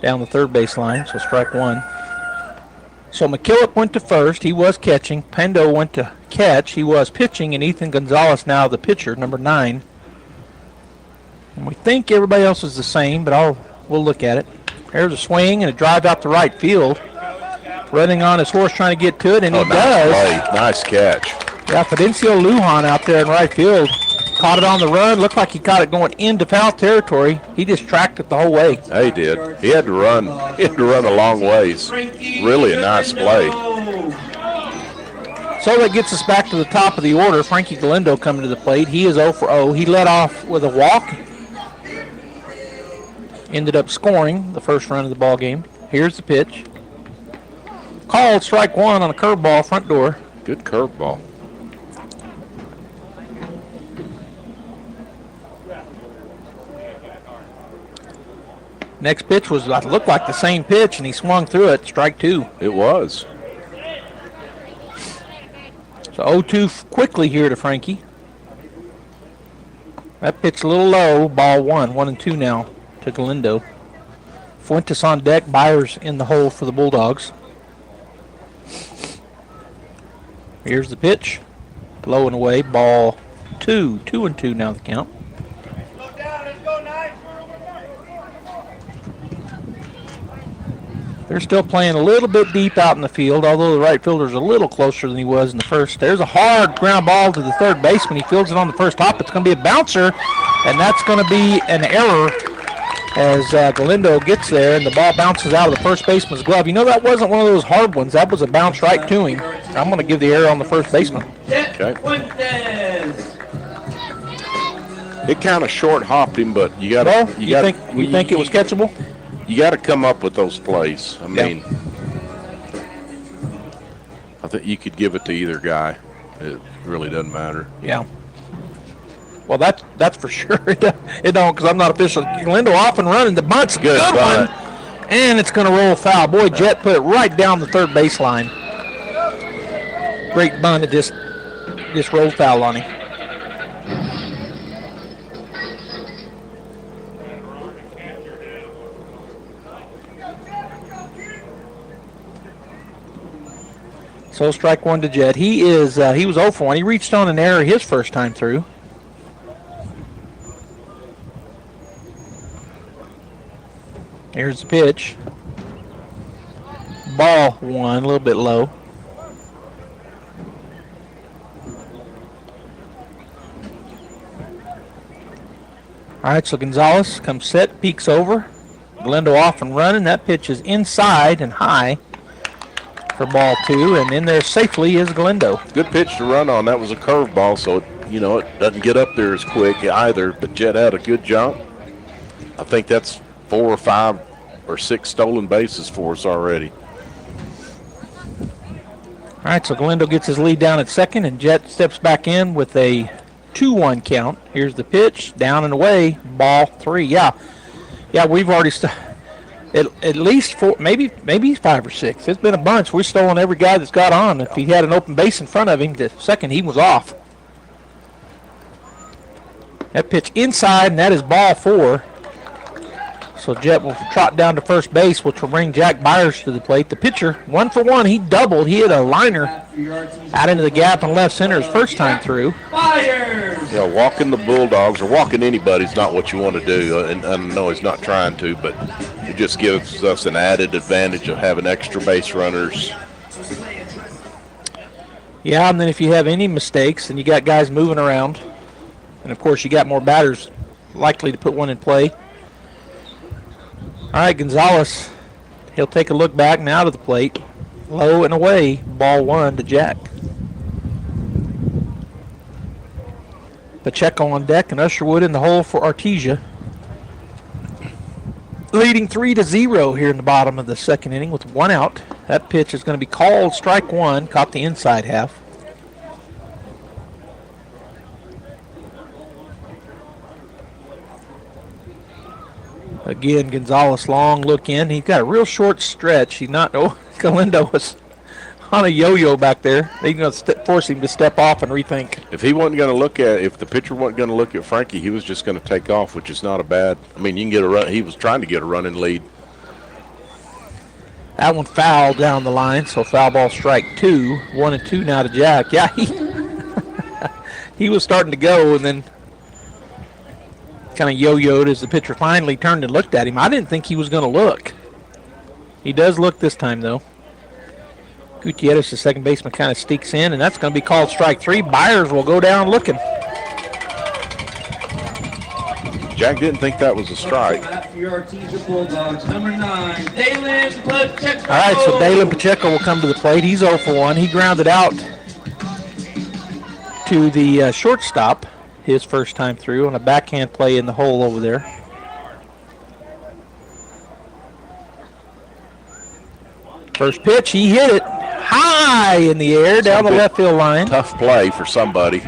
Down the third base line, so strike 1. So McKillop went to first. He was catching. Pendo went to catch. He was pitching, and Ethan Gonzalez now the pitcher, number 9. And we think everybody else is the same, but we'll look at it. There's a swing and a drive out to right field. Running on his horse trying to get to it, and he does. Nice catch. Yeah, Fidencio Lujan out there in right field. caught it on the run. Looked like he caught it going into foul territory. He just tracked it the whole way. He did. He had to run. He had to run a long ways. Really a nice play. So that gets us back to the top of the order. Frankie Galindo coming to the plate. He is 0 for 0. He led off with a walk. Ended up scoring the first run of the ball game. Here's the pitch. Called strike one on a curveball front door. Good curveball. Next pitch looked like the same pitch, and he swung through it. Strike two. It was. So 0-2 quickly here to Frankie. That pitch a little low. Ball one. 1-2 now to Galindo. Fuentes on deck. Byers in the hole for the Bulldogs. Here's the pitch. Low and away. Ball two. 2-2 now the count. They're still playing a little bit deep out in the field, although the right fielder's a little closer than he was in the first. There's a hard ground ball to the third baseman. He fields it on the first hop. It's going to be a bouncer, and that's going to be an error as Galindo gets there, and the ball bounces out of the first baseman's glove. You know, that wasn't one of those hard ones. That was a bounce right to him. I'm going to give the error on the first baseman. Okay. It kind of short hopped him, but you got to. You think it was catchable? You got to come up with those plays. I mean, I think you could give it to either guy. It really doesn't matter. Yeah. Well, that's for sure. It don't, because I'm not official. Galindo off and running. The bunt's a good one, and it's going to roll foul. Boy, Jet put it right down the third baseline. Great bunt. It just rolled foul on him. So strike one to Jet. He was 0 for 1. He reached on an error his first time through. Here's the pitch. Ball one, a little bit low. All right, so Gonzalez comes set, peeks over. Galindo off and running. That pitch is inside and high for ball two, and in there safely is Galindo. Good pitch to run on. That was a curveball, so it doesn't get up there as quick either, but Jet had a good jump. I think that's 4 or 5 or 6 stolen bases for us already. All right, so Galindo gets his lead down at second, and Jet steps back in with a 2-1 count. Here's the pitch, down and away, ball 3. Yeah, we've already at least 4, maybe 5 or 6. It's been a bunch. We've stolen every guy that's got on. If he had an open base in front of him, the second he was off. That pitch inside, and that is ball 4. So Jet will trot down to first base, which will bring Jack Byers to the plate. The pitcher, 1 for 1. He doubled. He hit a liner out into the gap in left center his first time through. Yeah, walking the Bulldogs or walking anybody is not what you want to do. And I know he's not trying to, but it just gives us an added advantage of having extra base runners. Yeah, and then if you have any mistakes, then you got guys moving around. And, of course, you got more batters likely to put one in play. All right, Gonzalez, he'll take a look back now to the plate. Low and away, ball 1 to Jack. Pacheco on deck and Usherwood in the hole for Artesia. Leading 3-0 here in the bottom of the second inning with 1 out. That pitch is going to be called strike 1, caught the inside half. Again, Gonzalez, long look in. He's got a real short stretch. He's not. Oh, Galindo was on a yo-yo back there. They're going to force him to step off and rethink. If he wasn't going to look at, if the pitcher wasn't going to look at Frankie, he was just going to take off, which is not a bad. I mean, you can get a run. He was trying to get a running lead. That one fouled down the line, so foul ball strike 2. 1-2 now to Jack. Yeah, he was starting to go, and then kind of yo-yoed as the pitcher finally turned and looked at him. I didn't think he was going to look. He does look this time, though. Gutierrez, the second baseman, kind of sneaks in, and that's going to be called strike 3. Byers will go down looking. Jack didn't think that was a strike. Your Artesia Bulldogs, number 9, Dalen Pacheco. All right, so Dalen Pacheco will come to the plate. He's 0 for 1. He grounded out to the shortstop his first time through on a backhand play in the hole over there. First pitch, he hit it high in the air down the left field line. Tough play for somebody.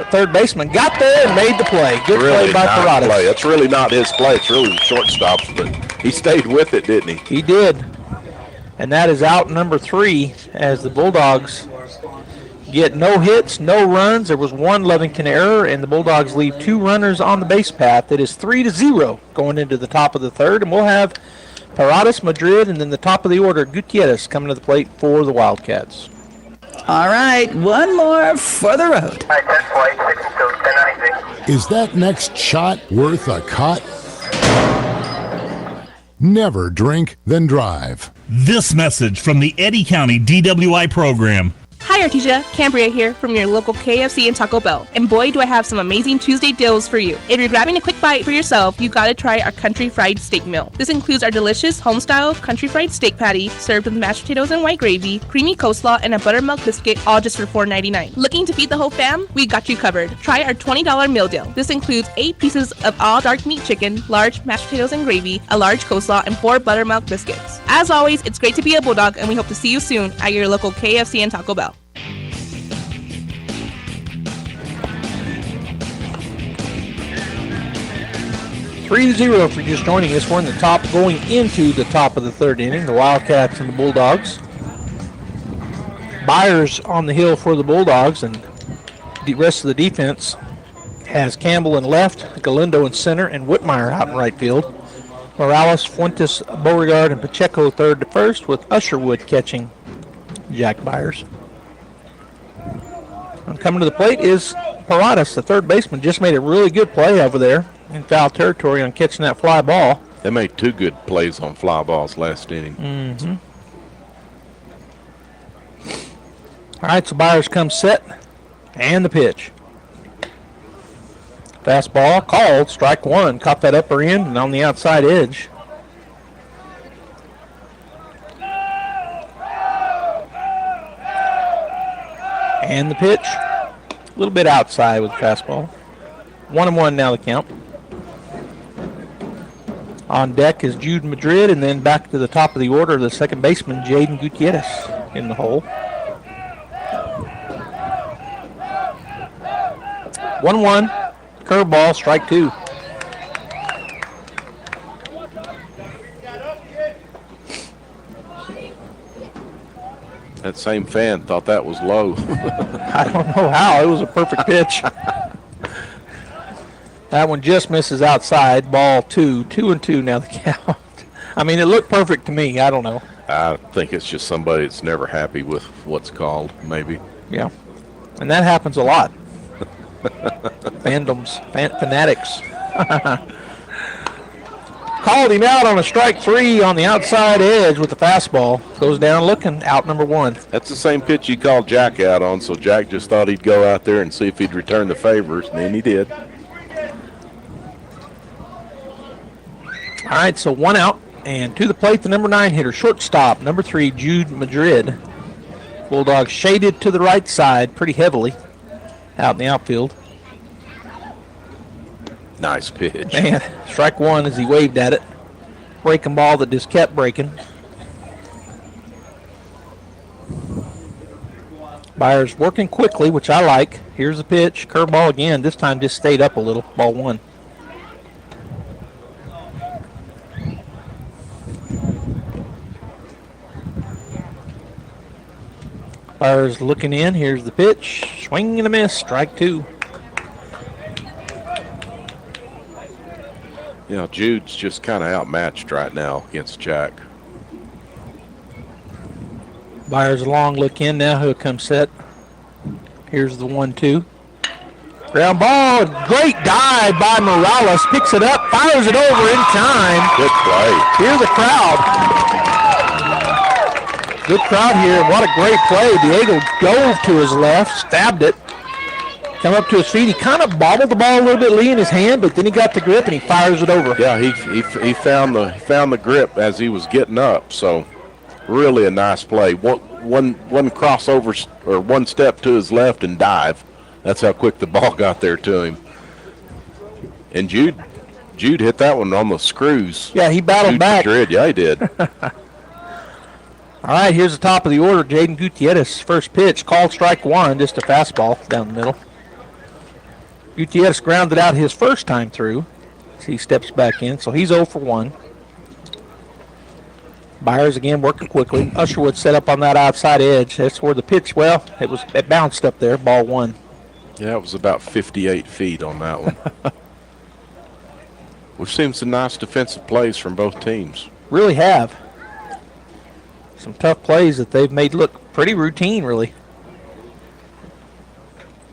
Third baseman got there and made the play. Good really play by Paradas. That's really not his play. It's really the shortstop's, but he stayed with it, didn't he? He did. And that is out number 3 as the Bulldogs get no hits, no runs. There was one Lovington error, and the Bulldogs leave 2 runners on the base path. It is 3-0 going into the top of the third, and we'll have Paradas, Madrid, and then the top of the order, Gutierrez, coming to the plate for the Wildcats. All right, one more for the road. Is that next shot worth a cut? Never drink, then drive. This message from the Eddy County DWI program. Hi Artesia, Cambria here from your local KFC and Taco Bell. And boy, do I have some amazing Tuesday deals for you. If you're grabbing a quick bite for yourself, you gotta try our country fried steak meal. This includes our delicious homestyle country fried steak patty served with mashed potatoes and white gravy, creamy coleslaw, and a buttermilk biscuit, all just for $4.99. Looking to feed the whole fam? We got you covered. Try our $20 meal deal. This includes 8 pieces of all dark meat chicken, large mashed potatoes and gravy, a large coleslaw, and 4 buttermilk biscuits. As always, it's great to be a Bulldog, and we hope to see you soon at your local KFC and Taco Bell. 3-0 for just joining us. We're in the top, going into the top of the third inning. The Wildcats and the Bulldogs. Byers on the hill for the Bulldogs, and the rest of the defense has Campbell in left, Galindo in center, and Whitmire out in right field. Morales, Fuentes, Beauregard, and Pacheco third to first, with Usherwood catching Jack Byers. And coming to the plate is Paradas, the third baseman. Just made a really good play over there in foul territory on catching that fly ball. They made 2 good plays on fly balls last inning. Mm-hmm. All right, so Byers comes set, and the pitch. Fastball called, strike 1. Caught that upper end and on the outside edge. And the pitch, a little bit outside with the fastball. 1-1 now the count. On deck is Jude Madrid, and then back to the top of the order, the second baseman, Jaden Gutierrez, in the hole. 1-1, curveball, strike 2. That same fan thought that was low. I don't know how. It was a perfect pitch. That one just misses outside. Ball 2. 2-2 now the count. I mean, it looked perfect to me. I don't know. I think it's just somebody that's never happy with what's called, maybe. Yeah. And that happens a lot. Fanatics. Called him out on a strike 3 on the outside edge with the fastball. Goes down looking, out number 1. That's the same pitch you called Jack out on, so Jack just thought he'd go out there and see if he'd return the favors, and then he did. All right, so 1 out, and to the plate, the number 9 hitter, shortstop, number 3, Jude Madrid. Bulldogs shaded to the right side pretty heavily out in the outfield. Nice pitch. Man, strike 1 as he waved at it. Breaking ball that just kept breaking. Byers working quickly, which I like. Here's the pitch. Curveball again. This time just stayed up a little. Ball 1. Byers looking in. Here's the pitch. Swing and a miss. Strike 2. You know, Jude's just kind of outmatched right now against Jack. Byers a long look in now. He'll come set. Here's the 1-2. Ground ball. Great dive by Morales. Picks it up. Fires it over in time. Good play. Here's the crowd. Good crowd here. What a great play. Diego dove to his left. Stabbed it. Come up to his feet. He kind of bobbled the ball a little bit, Lee, in his hand, but then he got the grip and he fires it over. Yeah, he found the grip as he was getting up. So really a nice play. One crossover or one step to his left and dive. That's how quick the ball got there to him. And Jude hit that one on the screws. Yeah, he battled back. Madrid. Yeah, he did. All right, here's the top of the order. Jaden Gutierrez, first pitch, called strike one, just a fastball down the middle. Gutierrez grounded out his first time through. He steps back in, so he's 0 for 1. Byers again working quickly. Usherwood set up on that outside edge. That's where the pitch, it bounced up there, ball one. Yeah, it was about 58 feet on that one. We've seen some nice defensive plays from both teams. Really have. Some tough plays that they've made look pretty routine, really.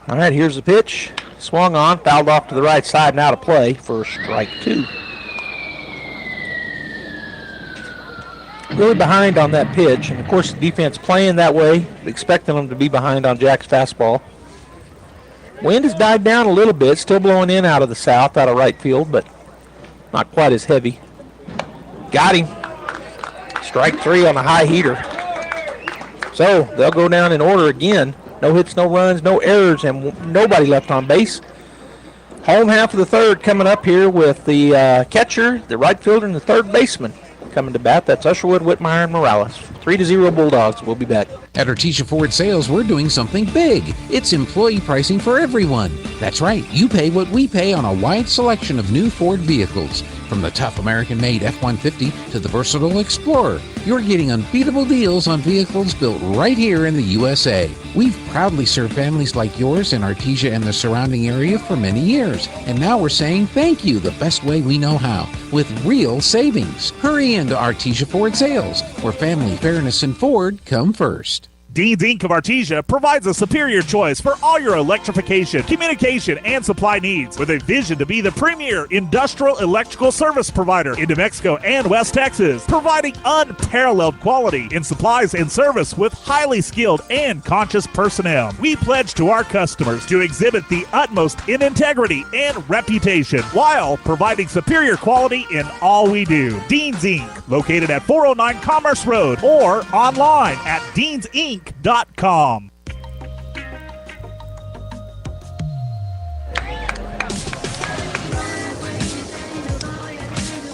All right, here's the pitch. Swung on, fouled off to the right side, now to play for strike two. Really behind on that pitch, and of course the defense playing that way, expecting them to be behind on Jack's fastball. Wind has died down a little bit, still blowing in out of the south, out of right field, but not quite as heavy. Got him. Strike three on the high heater. So they'll go down in order again. No hits, no runs, no errors, and nobody left on base. Home half of the third coming up here with the catcher, the right fielder, and the third baseman coming to bat. That's Usherwood, Whitmire, and Morales. 3-0 Bulldogs. We'll be back. At Artesia Ford Sales, we're doing something big. It's employee pricing for everyone. That's right. You pay what we pay on a wide selection of new Ford vehicles. From the tough American-made F-150 to the versatile Explorer, you're getting unbeatable deals on vehicles built right here in the USA. We've proudly served families like yours in Artesia and the surrounding area for many years. And now we're saying thank you the best way we know how, with real savings. Hurry into Artesia Ford Sales, where family, fairness, and Ford come first. Dean's Inc. of Artesia provides a superior choice for all your electrification, communication, and supply needs, with a vision to be the premier industrial electrical service provider in New Mexico and West Texas, providing unparalleled quality in supplies and service with highly skilled and conscious personnel. We pledge to our customers to exhibit the utmost in integrity and reputation while providing superior quality in all we do. Dean's Inc., located at 409 Commerce Road or online at deansinc.com.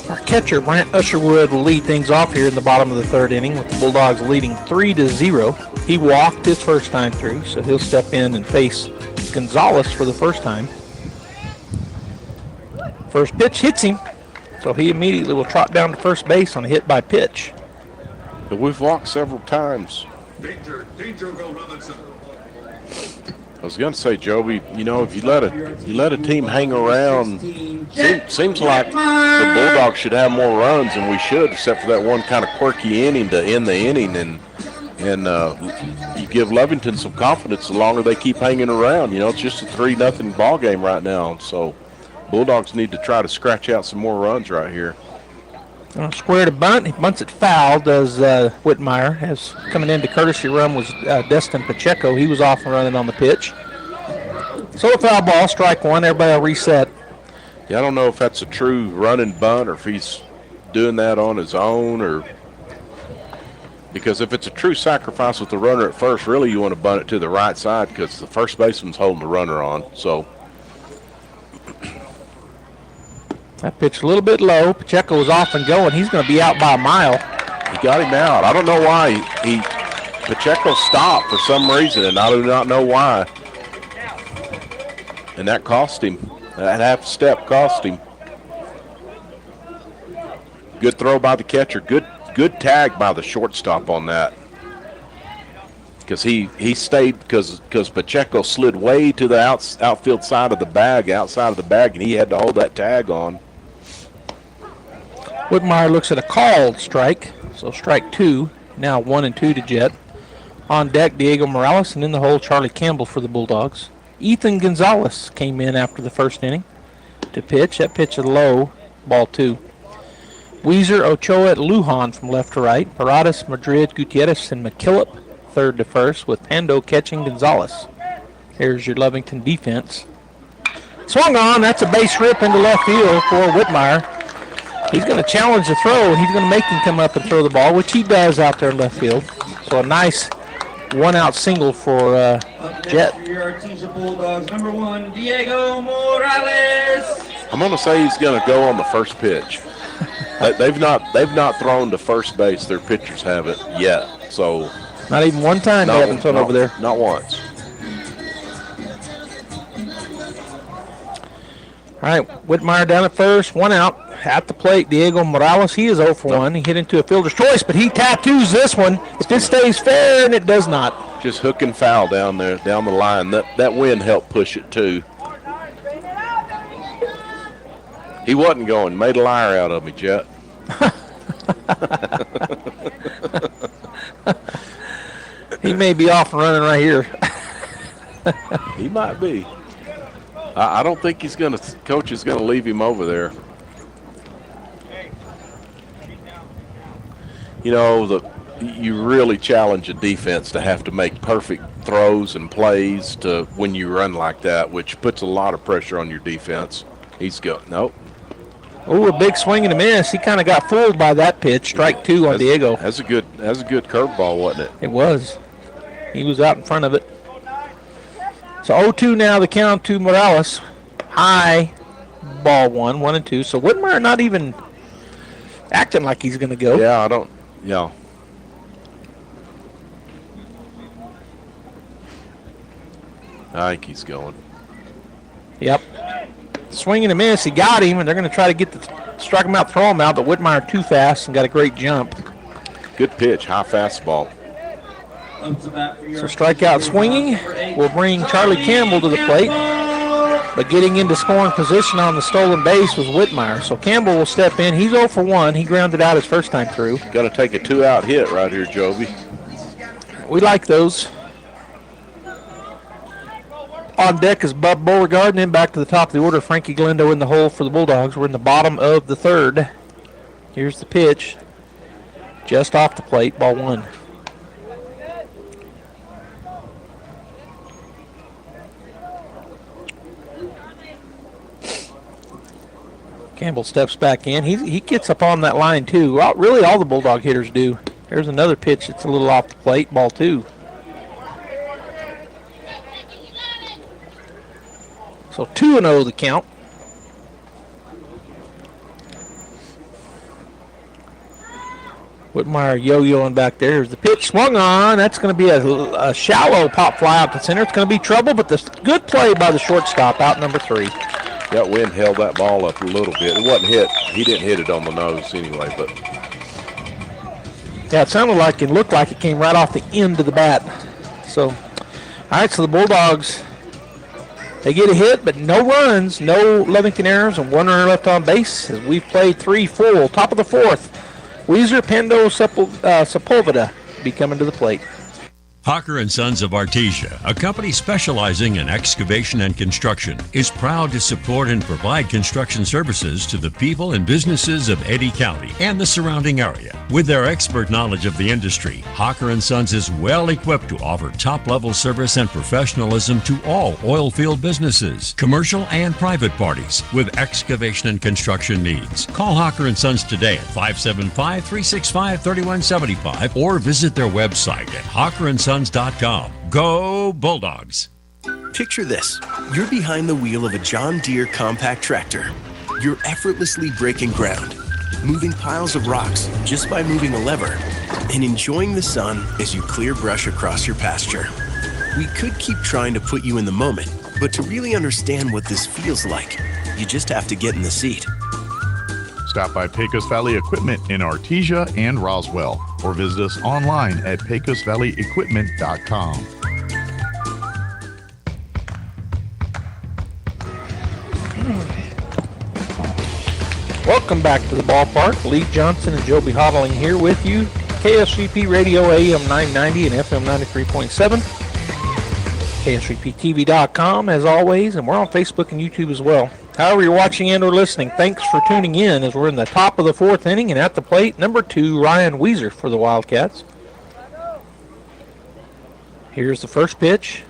Our catcher, Brant Usherwood, will lead things off here in the bottom of the third inning with the Bulldogs leading 3-0. He walked his first time through, so he'll step in and face Gonzalez for the first time. First pitch hits him, so he immediately will trot down to first base on a hit by pitch. But we've walked several times. Danger, go Lovington. I was going to say, Joby, if you let a team hang around, seems like the Bulldogs should have more runs than we should, except for that one kind of quirky inning to end the inning, and you give Lovington some confidence the longer they keep hanging around. It's just a 3-0 ball game right now, so Bulldogs need to try to scratch out some more runs right here. Square to bunt. He bunts it foul, does Whitmire. As coming into courtesy run was Destin Pacheco. He was off and running on the pitch. So a foul ball, strike one. Everybody will reset. Yeah, I don't know if that's a true running bunt or if he's doing that on his own, because if it's a true sacrifice with the runner at first, really you want to bunt it to the right side because the first baseman's holding the runner on. So that pitch a little bit low. Pacheco was off and going. He's going to be out by a mile. He got him out. I don't know why. Pacheco stopped for some reason, and I do not know why. And that cost him. That half step cost him. Good throw by the catcher. Good tag by the shortstop on that. Because he stayed because Pacheco slid way to the outfield side of the bag, outside of the bag, and he had to hold that tag on. Whitmire looks at a called strike, so strike two. Now 1-2 to Jet. On deck, Diego Morales, and in the hole, Charlie Campbell for the Bulldogs. Ethan Gonzalez came in after the first inning to pitch. That pitch is low, ball two. Weezer, Ochoa, at Lujan from left to right. Paradas, Madrid, Gutierrez, and McKillop third to first, with Pando catching Gonzalez. Here's your Lovington defense. Swung on. That's a base rip into left field for Whitmire. He's going to challenge the throw, and he's going to make him come up and throw the ball, which he does out there in left field. So a nice one-out single for Jet. Your Artesia Bulldogs, number 1, Diego Morales. I'm going to say he's going to go on the first pitch. They've not thrown to first base. Their pitchers haven't yet. So not even one time they haven't thrown over there. Not once. All right, Whitmire down at first, one out. At the plate, Diego Morales, he is 0 for 1. He hit into a fielder's choice, but he tattoos this one. If this stays fair, and it does not. Just hook and foul down there, down the line. That wind helped push it, too. He wasn't going. Made a liar out of me, Jet. He may be off and running right here. He might be. I don't think Coach is going to leave him over there. You know, you really challenge a defense to have to make perfect throws and plays to when you run like that, which puts a lot of pressure on your defense. He's going, nope. Oh, a big swing and a miss. He kind of got fooled by that pitch. Strike 2 on Diego. That's a good curveball, wasn't it? It was. He was out in front of it. So 0-2 now, the count to Morales. High, ball 1, 1-2. So Whitmire not even acting like he's going to go. Yeah. I think he's going. Yep. Swing and a miss. He got him, and they're going to try to strike him out, throw him out, but Whitmire too fast and got a great jump. Good pitch, high fastball. So strikeout swinging will bring Charlie Campbell to the plate. But getting into scoring position on the stolen base was Whitmire. So Campbell will step in. He's 0 for 1. He grounded out his first time through. Got to take a 2-out hit right here, Joby. We like those. On deck is Bub Beauregard, and then back to the top of the order, Frankie Glendo in the hole for the Bulldogs. We're in the bottom of the third. Here's the pitch. Just off the plate, ball 1. Campbell steps back in. He gets up on that line, too. Well, really, all the Bulldog hitters do. There's another pitch that's a little off the plate, ball 2. So 2-0 the count. Whitmire yo-yoing back there. Here's the pitch swung on. That's going to be a shallow pop fly out to center. It's going to be trouble, but the good play by the shortstop out number 3. That wind held that ball up a little bit. It wasn't hit. He didn't hit it on the nose anyway, but. Yeah, it sounded like it looked like it came right off the end of the bat. So, all right, so the Bulldogs, they get a hit, but no runs, no Lovington errors, and 1 runner left on base as we've played 3 full. Top of the 4th, Weezer, Pendo, Sepulveda be coming to the plate. Hawker & Sons of Artesia, a company specializing in excavation and construction, is proud to support and provide construction services to the people and businesses of Eddy County and the surrounding area. With their expert knowledge of the industry, Hawker & Sons is well equipped to offer top-level service and professionalism to all oil field businesses, commercial and private parties with excavation and construction needs. Call Hawker & Sons today at 575-365-3175 or visit their website at hawkerandsons.com. Go Bulldogs! Picture this. You're behind the wheel of a John Deere compact tractor. You're effortlessly breaking ground, moving piles of rocks just by moving a lever, and enjoying the sun as you clear brush across your pasture. We could keep trying to put you in the moment, but to really understand what this feels like, you just have to get in the seat. Stop by Pecos Valley Equipment in Artesia and Roswell, or visit us online at pecosvalleyequipment.com. Welcome back to the ballpark. Lee Johnson and Joby Hodling here with you. KSVP Radio AM 990 and FM 93.7. KSVPTV.com as always, and we're on Facebook and YouTube as well. However you're watching and or listening, thanks for tuning in as we're in the top of the 4th inning, and at the plate, number 2, Ryan Weezer for the Wildcats. Here's the first pitch.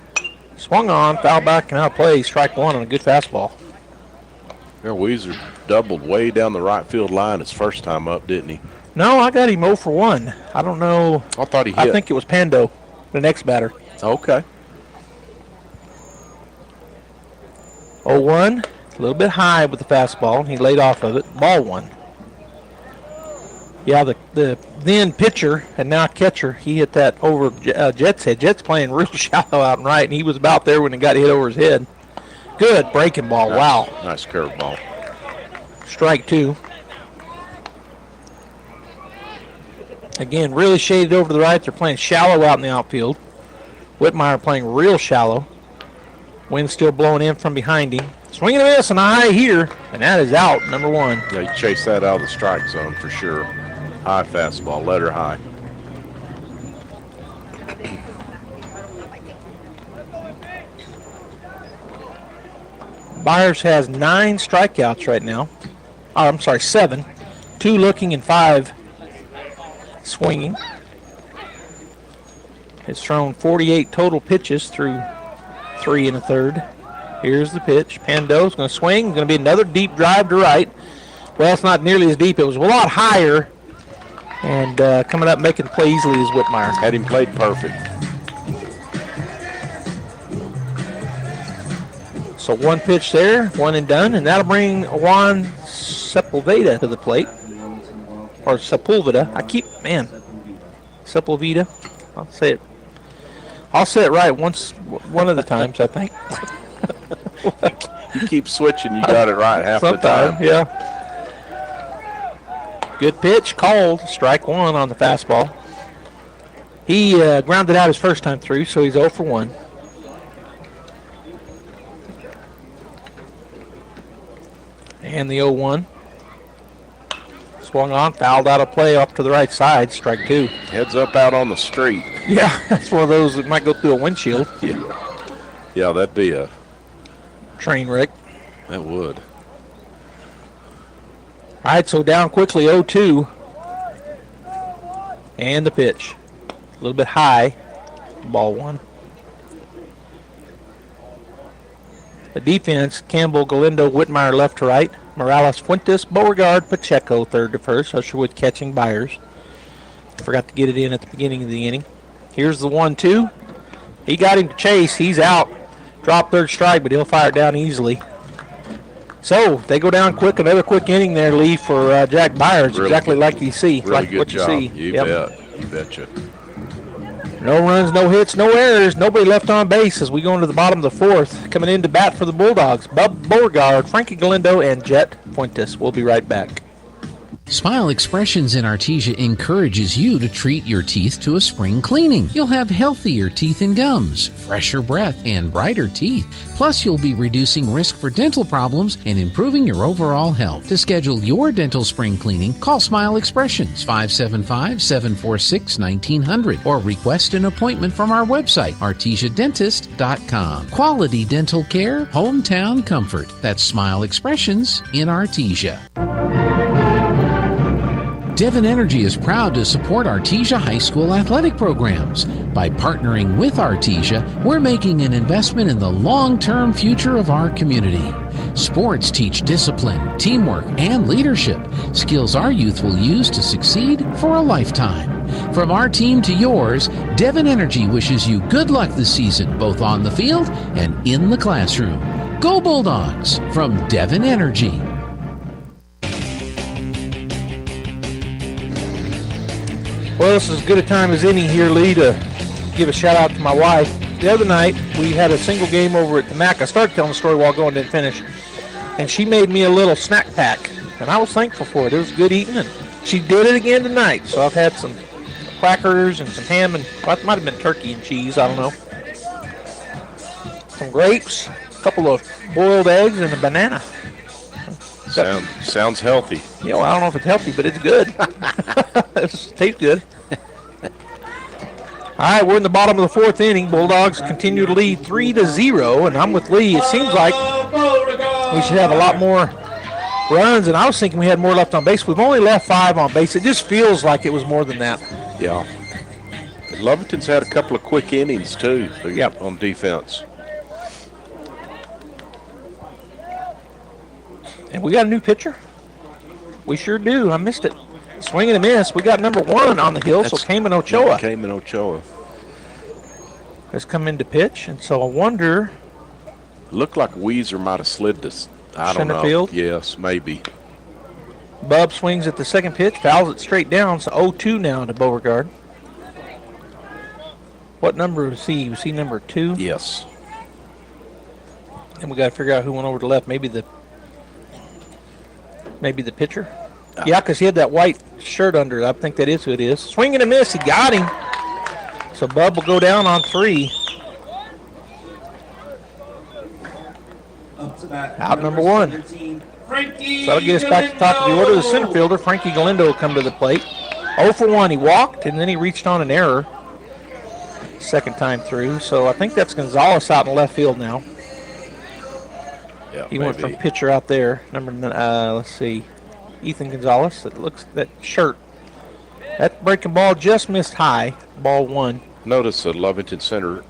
Swung on, foul back and out of play. Strike one on a good fastball. Yeah, Weezer doubled way down the right field line his first time up, didn't he? No, I got him 0 for 1. I don't know. I thought he hit. I think it was Pando, the next batter. Okay. 0-1, a little bit high with the fastball. He laid off of it. Ball one. Yeah, the then pitcher and now catcher, he hit that over Jet's head. Jet's playing real shallow out and right, and he was about there when it got hit over his head. Good breaking ball. Nice, wow. Nice curve ball. Strike two. Again, really shaded over to the right. They're playing shallow out in the outfield. Whitmire playing real shallow. Wind still blowing in from behind him. Swing and a miss and a high here, and that is out, number one. Yeah, you chase that out of the strike zone for sure. High fastball, let her high. Byers has 9 strikeouts right now. Oh, I'm sorry, 7. 2 looking and 5 swinging. Has thrown 48 total pitches through 3 1/3. Here's the pitch. Pando's going to swing. Going to be another deep drive to right. Well, it's not nearly as deep. It was a lot higher. And coming up making the play easily is Whitmire. Had him played perfect. So one pitch there, one and done, and that'll bring Juan Sepulveda to the plate. Or Sepulveda. Sepulveda. I'll say it right one of the times, I think. You keep switching, you got it right half the time. Yeah. Good pitch, called. Strike one on the fastball. He grounded out his first time through, so he's 0 for 1. And the 0-1. Swung on, fouled out of play off to the right side, strike two. Heads up out on the street. Yeah, that's one of those that might go through a windshield. Yeah, that'd be a train wreck. That would. All right, so down quickly, 0-2. And the pitch. A little bit high. Ball one. The defense, Campbell, Galindo, Whitmire left to right. Morales, Fuentes, Beauregard, Pacheco third to first. Usherwood catching Byers. Forgot to get it in at the beginning of the inning. Here's the 1-2. He got him to chase. He's out. Drop third strike, but he'll fire it down easily. So they go down quick. Another quick inning there, Lee, for Jack Byers. Really exactly good, like you see. Really like good what job. you see. You bet. You betcha. No runs, no hits, no errors. Nobody left on base as we go into the bottom of the fourth. Coming in to bat for the Bulldogs, Bub Beauregard, Frankie Galindo, and Jet Fuentes. We'll be right back. Smile Expressions in Artesia encourages you to treat your teeth to a spring cleaning. You'll have healthier teeth and gums, fresher breath, and brighter teeth. Plus, you'll be reducing risk for dental problems and improving your overall health. To schedule your dental spring cleaning, call Smile Expressions 575-746-1900 or request an appointment from our website, artesiadentist.com. Quality dental care, hometown comfort. That's Smile Expressions in Artesia. Devon Energy is proud to support Artesia High School athletic programs. By partnering with Artesia, we're making an investment in the long-term future of our community. Sports teach discipline, teamwork, and leadership, skills our youth will use to succeed for a lifetime. From our team to yours, Devon Energy wishes you good luck this season, both on the field and in the classroom. Go Bulldogs from Devon Energy. Well, this is as good a time as any here, Lee, to give a shout-out to my wife. The other night, we had a single game over at the MAC. I started telling the story while going, didn't finish. And she made me a little snack pack, and I was thankful for it. It was good eating, and she did it again tonight. So I've had some crackers and some ham, and well, it might have been turkey and cheese. I don't know. Some grapes, a couple of boiled eggs, and a banana. Sounds healthy. Yeah, well, I don't know if it's healthy, but it's good. It tastes good. All right, we're in the bottom of the fourth inning. Bulldogs continue to lead 3-0, and I'm with Lee. It seems like we should have a lot more runs, and I was thinking we had more left on base. We've only left 5 on base. It just feels like it was more than that. Yeah. Lovington's had a couple of quick innings, too, on defense. And we got a new pitcher? We sure do. I missed it. Swing and a miss. We got number 1 on the hill, so Cayman Ochoa. Yeah, Cayman Ochoa has come in to pitch, and so I wonder. Looked like Weezer might have slid this. I don't know. Center field? Yes, maybe. Bub swings at the second pitch, fouls it straight down, so 0-2 now to Beauregard. What number is he? Was he number 2? Yes. And we got to figure out who went over to left. Maybe the pitcher? Yeah, because he had that white shirt under it. I think that is who it is. Swing and a miss. He got him. So Bub will go down on 3. Out number 1. So that'll get us back to the top of the order. The center fielder, Frankie Galindo, will come to the plate. 0 for 1. He walked, and then he reached on an error. Second time through. So I think that's Gonzalez out in left field now. Yeah, he went from pitcher out there. Let's see. Ethan Gonzalez. That shirt. That breaking ball just missed high. Ball 1. Notice the Lovington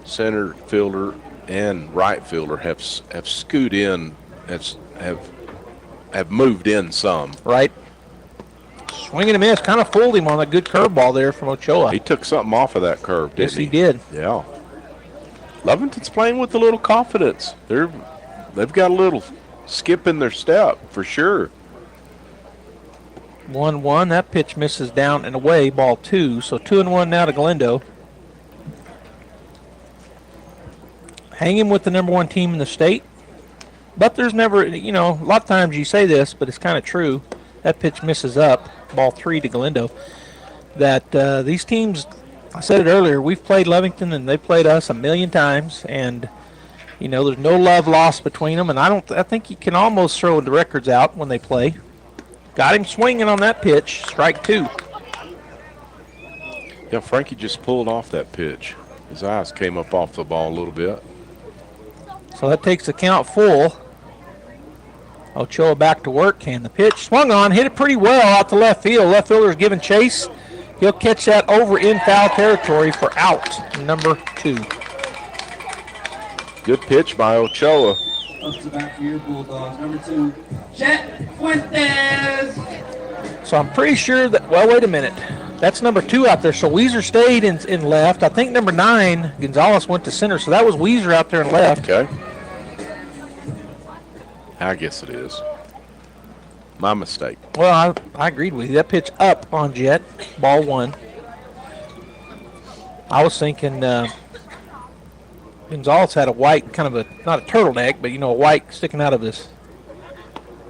center fielder and right fielder have scooted in, have moved in some. Right. Swing and a miss. Kind of fooled him on a good curveball there from Ochoa. He took something off of that curve, didn't he? Yes, he did. Yeah. Lovington's playing with a little confidence. They've got a little skip in their step for sure. 1-1. That pitch misses down and away. Ball 2. So 2-1 now to Galindo. Hanging with the number 1 team in the state. But there's never, a lot of times you say this, but it's kind of true. That pitch misses up. Ball 3 to Galindo. That these teams, I said it earlier, we've played Lovington and they played us a million times. And, there's no love lost between them. And I think you can almost throw the records out when they play. Got him swinging on that pitch. Strike 2. Yeah, Frankie just pulled off that pitch. His eyes came up off the ball a little bit. So that takes the count full. Ochoa back to work, and the pitch swung on, hit it pretty well out to left field. Left fielder's giving chase. He'll catch that over in foul territory for out number 2. Good pitch by Ochoa. Up to bat for your Bulldogs, number 2, Chet Fuentes. So I'm pretty sure that, wait a minute. That's number 2 out there. So Weezer stayed in left. I think number 9, Gonzalez, went to center. So that was Weezer out there in left. Okay. I guess it is. My mistake. Well, I agreed with you. That pitch up on Jet. Ball 1. I was thinking Gonzalez had a white, kind of not a turtleneck, but, a white sticking out of this.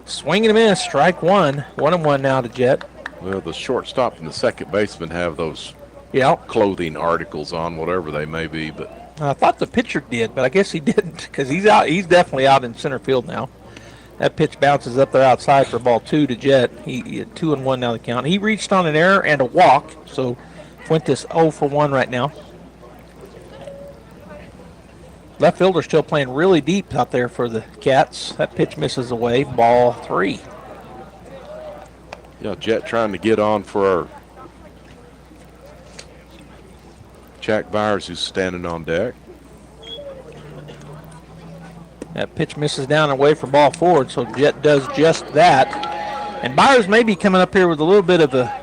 Swing and a miss. Strike 1. 1-1 now to Jet. Well, the shortstop and the second baseman have those clothing articles on, whatever they may be. But I thought the pitcher did, but I guess he didn't because he's out. He's definitely out in center field now. That pitch bounces up there outside for ball 2 to Jet. He 2-1 now the count. He reached on an error and a walk, so Fuentes 0 for 1 right now. Left fielder still playing really deep out there for the Cats. That pitch misses away. Ball 3. Yeah, Jet trying to get on for our Jack Byers, who's standing on deck. That pitch misses down and away for ball 4, so Jet does just that. And Byers may be coming up here with a little bit of a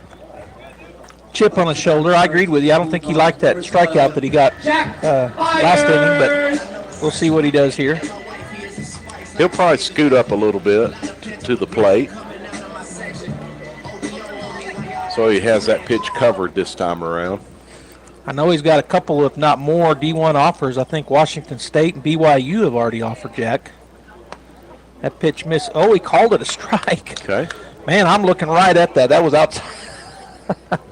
chip on his shoulder. I agreed with you. I don't think he liked that strikeout that he got last inning, but we'll see what he does here. He'll probably scoot up a little bit to the plate. So he has that pitch covered this time around. I know he's got a couple, if not more, D1 offers. I think Washington State and BYU have already offered Jack. That pitch missed. Oh, he called it a strike. Okay. Man, I'm looking right at that. That was outside.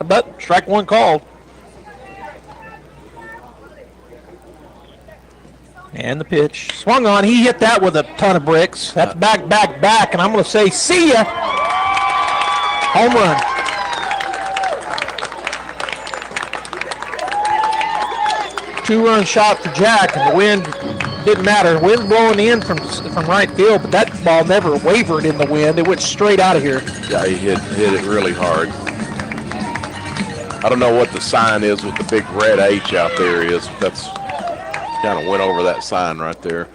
But strike 1 called. And the pitch swung on. He hit that with a ton of bricks. That's back, and I'm going to say, see ya. Home run. Two-run shot for Jack, and the wind didn't matter. Wind blowing in from right field, but that ball never wavered in the wind. It went straight out of here. Yeah, he hit it really hard. I don't know what the sign is with the big red H out there is. That's kind of went over that sign right there.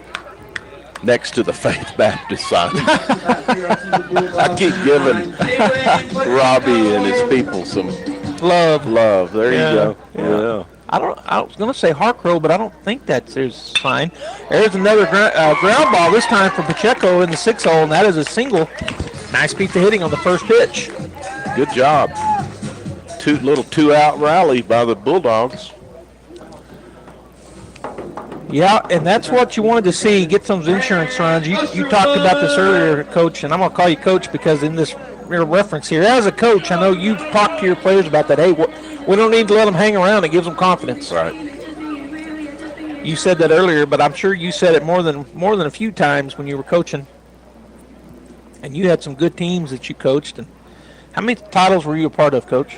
next to the Faith Baptist sign. I keep giving Robbie and his people some love. There you go. Yeah. I was going to say Harkrow, but I don't think that's his sign. There's another ground ball, this time for Pacheco in the 6-hole, and that is a single. Nice piece of hitting on the first pitch. Good job. Little two-out rally by the Bulldogs. Yeah, and that's what you wanted to see, get some insurance runs. You talked about this earlier, Coach, and I'm going to call you Coach because in this reference here, as a coach, I know you've talked to your players about that. Hey, we don't need to let them hang around. It gives them confidence. Right. You said that earlier, but I'm sure you said it more than a few times when you were coaching. And you had some good teams that you coached. And how many titles were you a part of, Coach?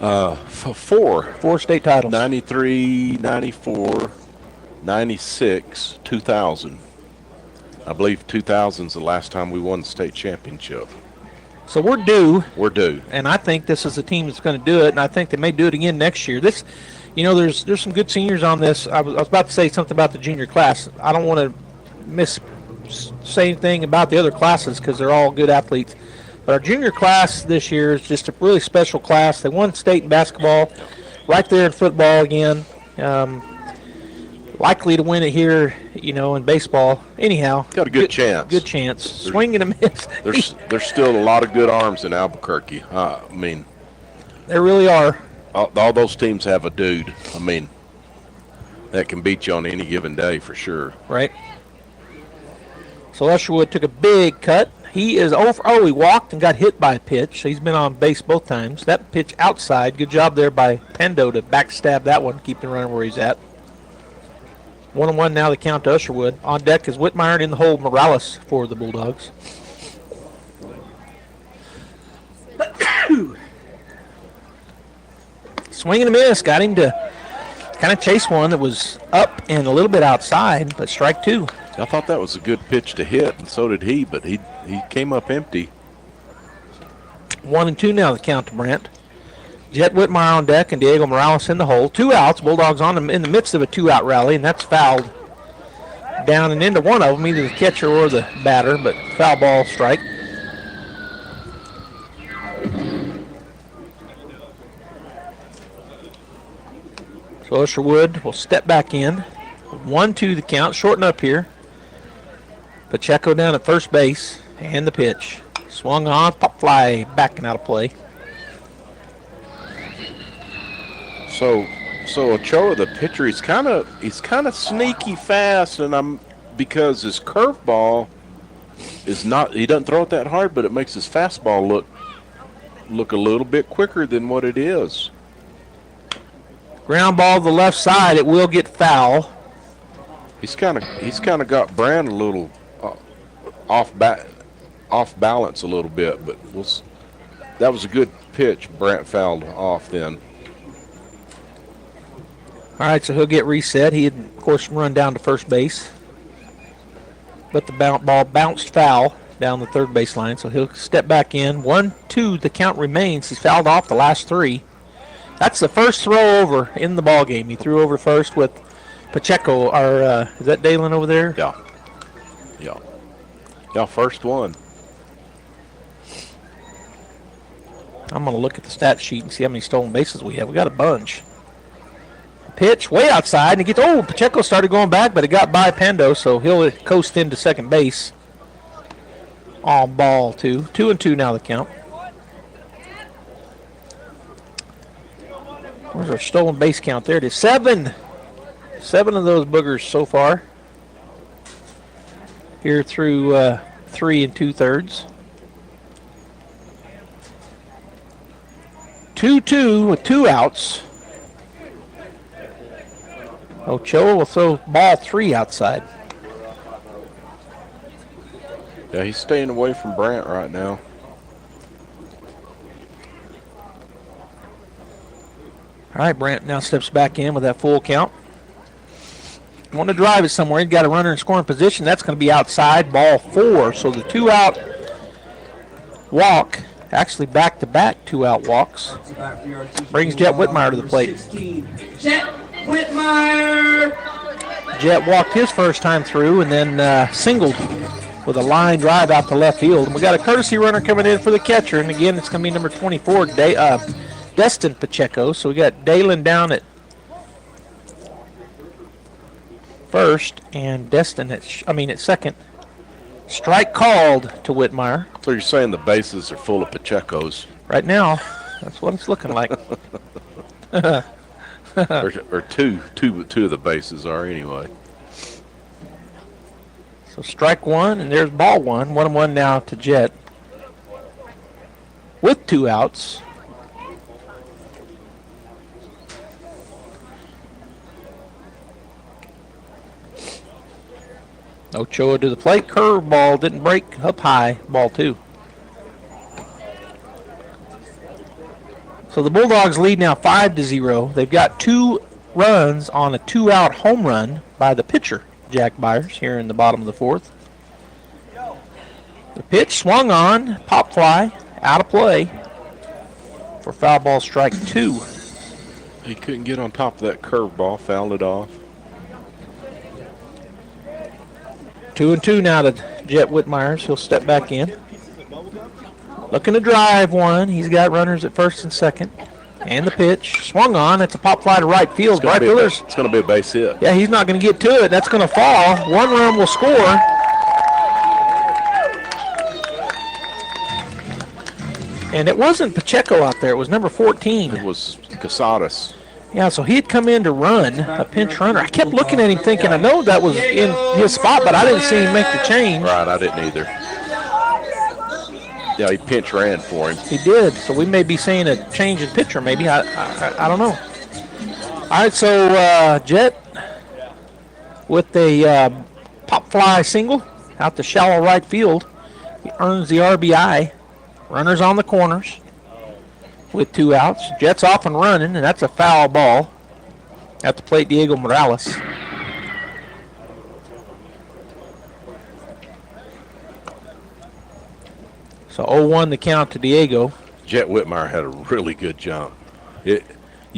4. 4 state titles. 93, 94, 96, 2000. I believe 2000 is the last time we won the state championship. So we're due. We're due. And I think this is a team that's going to do it, and I think they may do it again next year. This, there's some good seniors on this. I was about to say something about the junior class. I don't want to say anything about the other classes because they're all good athletes. But our junior class this year is just a really special class. They won state in basketball, right there in football again. Likely to win it here, in baseball. Anyhow, got a good chance. Good chance. Swing and a miss. There's still a lot of good arms in Albuquerque. There really are. All those teams have a dude. That can beat you on any given day for sure. Right. So Usherwood took a big cut. He is over. Oh, he walked and got hit by a pitch. He's been on base both times. That pitch outside. Good job there by Pendo to backstab that one, keep the runner where he's at. 1-1 now the count to Usherwood. On deck is Whitmire, and in the hole Morales for the Bulldogs. Swing and a miss. Got him to kind of chase one that was up and a little bit outside, but strike 2. I thought that was a good pitch to hit, and so did he, but he came up empty. 1-2 now the count to Brant. Jet Whitmire on deck and Diego Morales in the hole. 2 outs. Bulldogs on them in the midst of a 2-out rally, and that's fouled down and into one of them, either the catcher or the batter, but foul ball strike. So Usherwood will step back in. 1-2 the count. Shorten up here. Pacheco down at first base, and the pitch. Swung on, pop fly, backing out of play. So Ochoa, the pitcher, he's kind of sneaky fast, and because his curveball is not, he doesn't throw it that hard, but it makes his fastball look a little bit quicker than what it is. Ground ball to the left side, it will get foul. He's kind of got Brand a little off balance a little bit, but that was a good pitch. Brant fouled off then. All right, so he'll get reset. He had, of course, run down to first base, but the ball bounced foul down the third base line, so he'll step back in. 1-2, the count remains. He's fouled off the last 3. That's the first throw over in the ball game. He threw over first with Pacheco. Is that Dalen over there? Yeah, first one. I'm going to look at the stat sheet and see how many stolen bases we have. We got a bunch. Pitch way outside, and Pacheco started going back, but it got by Pando, so he'll coast into second base. On ball 2. 2-2 now the count. Where's our stolen base count? There it is. 7. 7 of those boogers so far. Here through 3 2/3. 2-2 with 2 outs. Ochoa will throw ball 3 outside. Yeah, he's staying away from Brant right now. All right, Brant now steps back in with that full count. Want to drive it somewhere. He's got a runner in scoring position. That's going to be outside, ball 4. So the 2-out walk, actually back-to-back 2-out walks, brings Jet Whitmire to the plate. Jet Whitmire! Jet walked his first time through and then singled with a line drive out to left field. And we got a courtesy runner coming in for the catcher. And again, it's going to be number 24, Destin Pacheco. So we got Dalen down at first and Destin at second. Strike called to Whitmire. So you're saying the bases are full of Pachecos? Right now, that's what it's looking like. or two of the bases are anyway. So strike one, and there's ball one. 1-1 now to Jet. With 2 outs. Ochoa to the plate. Curveball didn't break. Up high. Ball 2. So the Bulldogs lead now 5-0. They've got 2 runs on a 2-out home run by the pitcher, Jack Byers, here in the bottom of the 4th. The pitch swung on. Pop fly. Out of play for foul ball strike 2. He couldn't get on top of that curveball. Fouled it off. 2-2 now to Jet Whitmires. He'll step back in. Looking to drive one. He's got runners at first and second. And the pitch swung on. It's a pop fly to right field. Right fielders. It's going to be a base hit. Yeah, he's not going to get to it. That's going to fall. 1 run will score. And it wasn't Pacheco out there. It was number 14. It was Casadas. Yeah, so he had come in to run, a pinch runner. I kept looking at him thinking, I know that was in his spot, but I didn't see him make the change. Right, I didn't either. Yeah, he pinch ran for him. He did, so we may be seeing a change in pitcher maybe. I don't know. All right, so Jet with a pop fly single out to shallow right field. He earns the RBI. Runners on the corners. With 2 outs. Jet's off and running, and that's a foul ball. At the plate, Diego Morales. So 0-1 the count to Diego. Jet Whitmire had a really good jump. You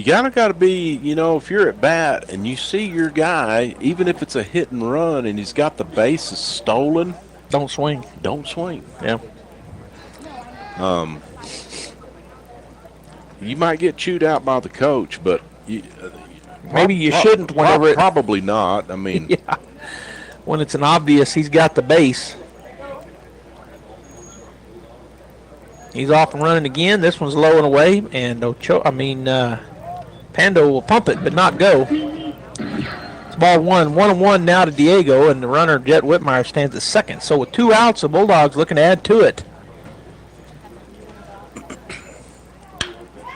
got to be, if you're at bat and you see your guy, even if it's a hit and run and he's got the bases stolen. Don't swing. Don't swing. Yeah. You might get chewed out by the coach, but maybe you shouldn't. Whenever probably not. I mean, yeah. When it's an obvious, he's got the base. He's off and running again. This one's low and away, and Pando will pump it, but not go. It's ball 1. 1-1 now to Diego, and the runner Jet Whitmire stands at second. So with 2 outs, the Bulldogs looking to add to it.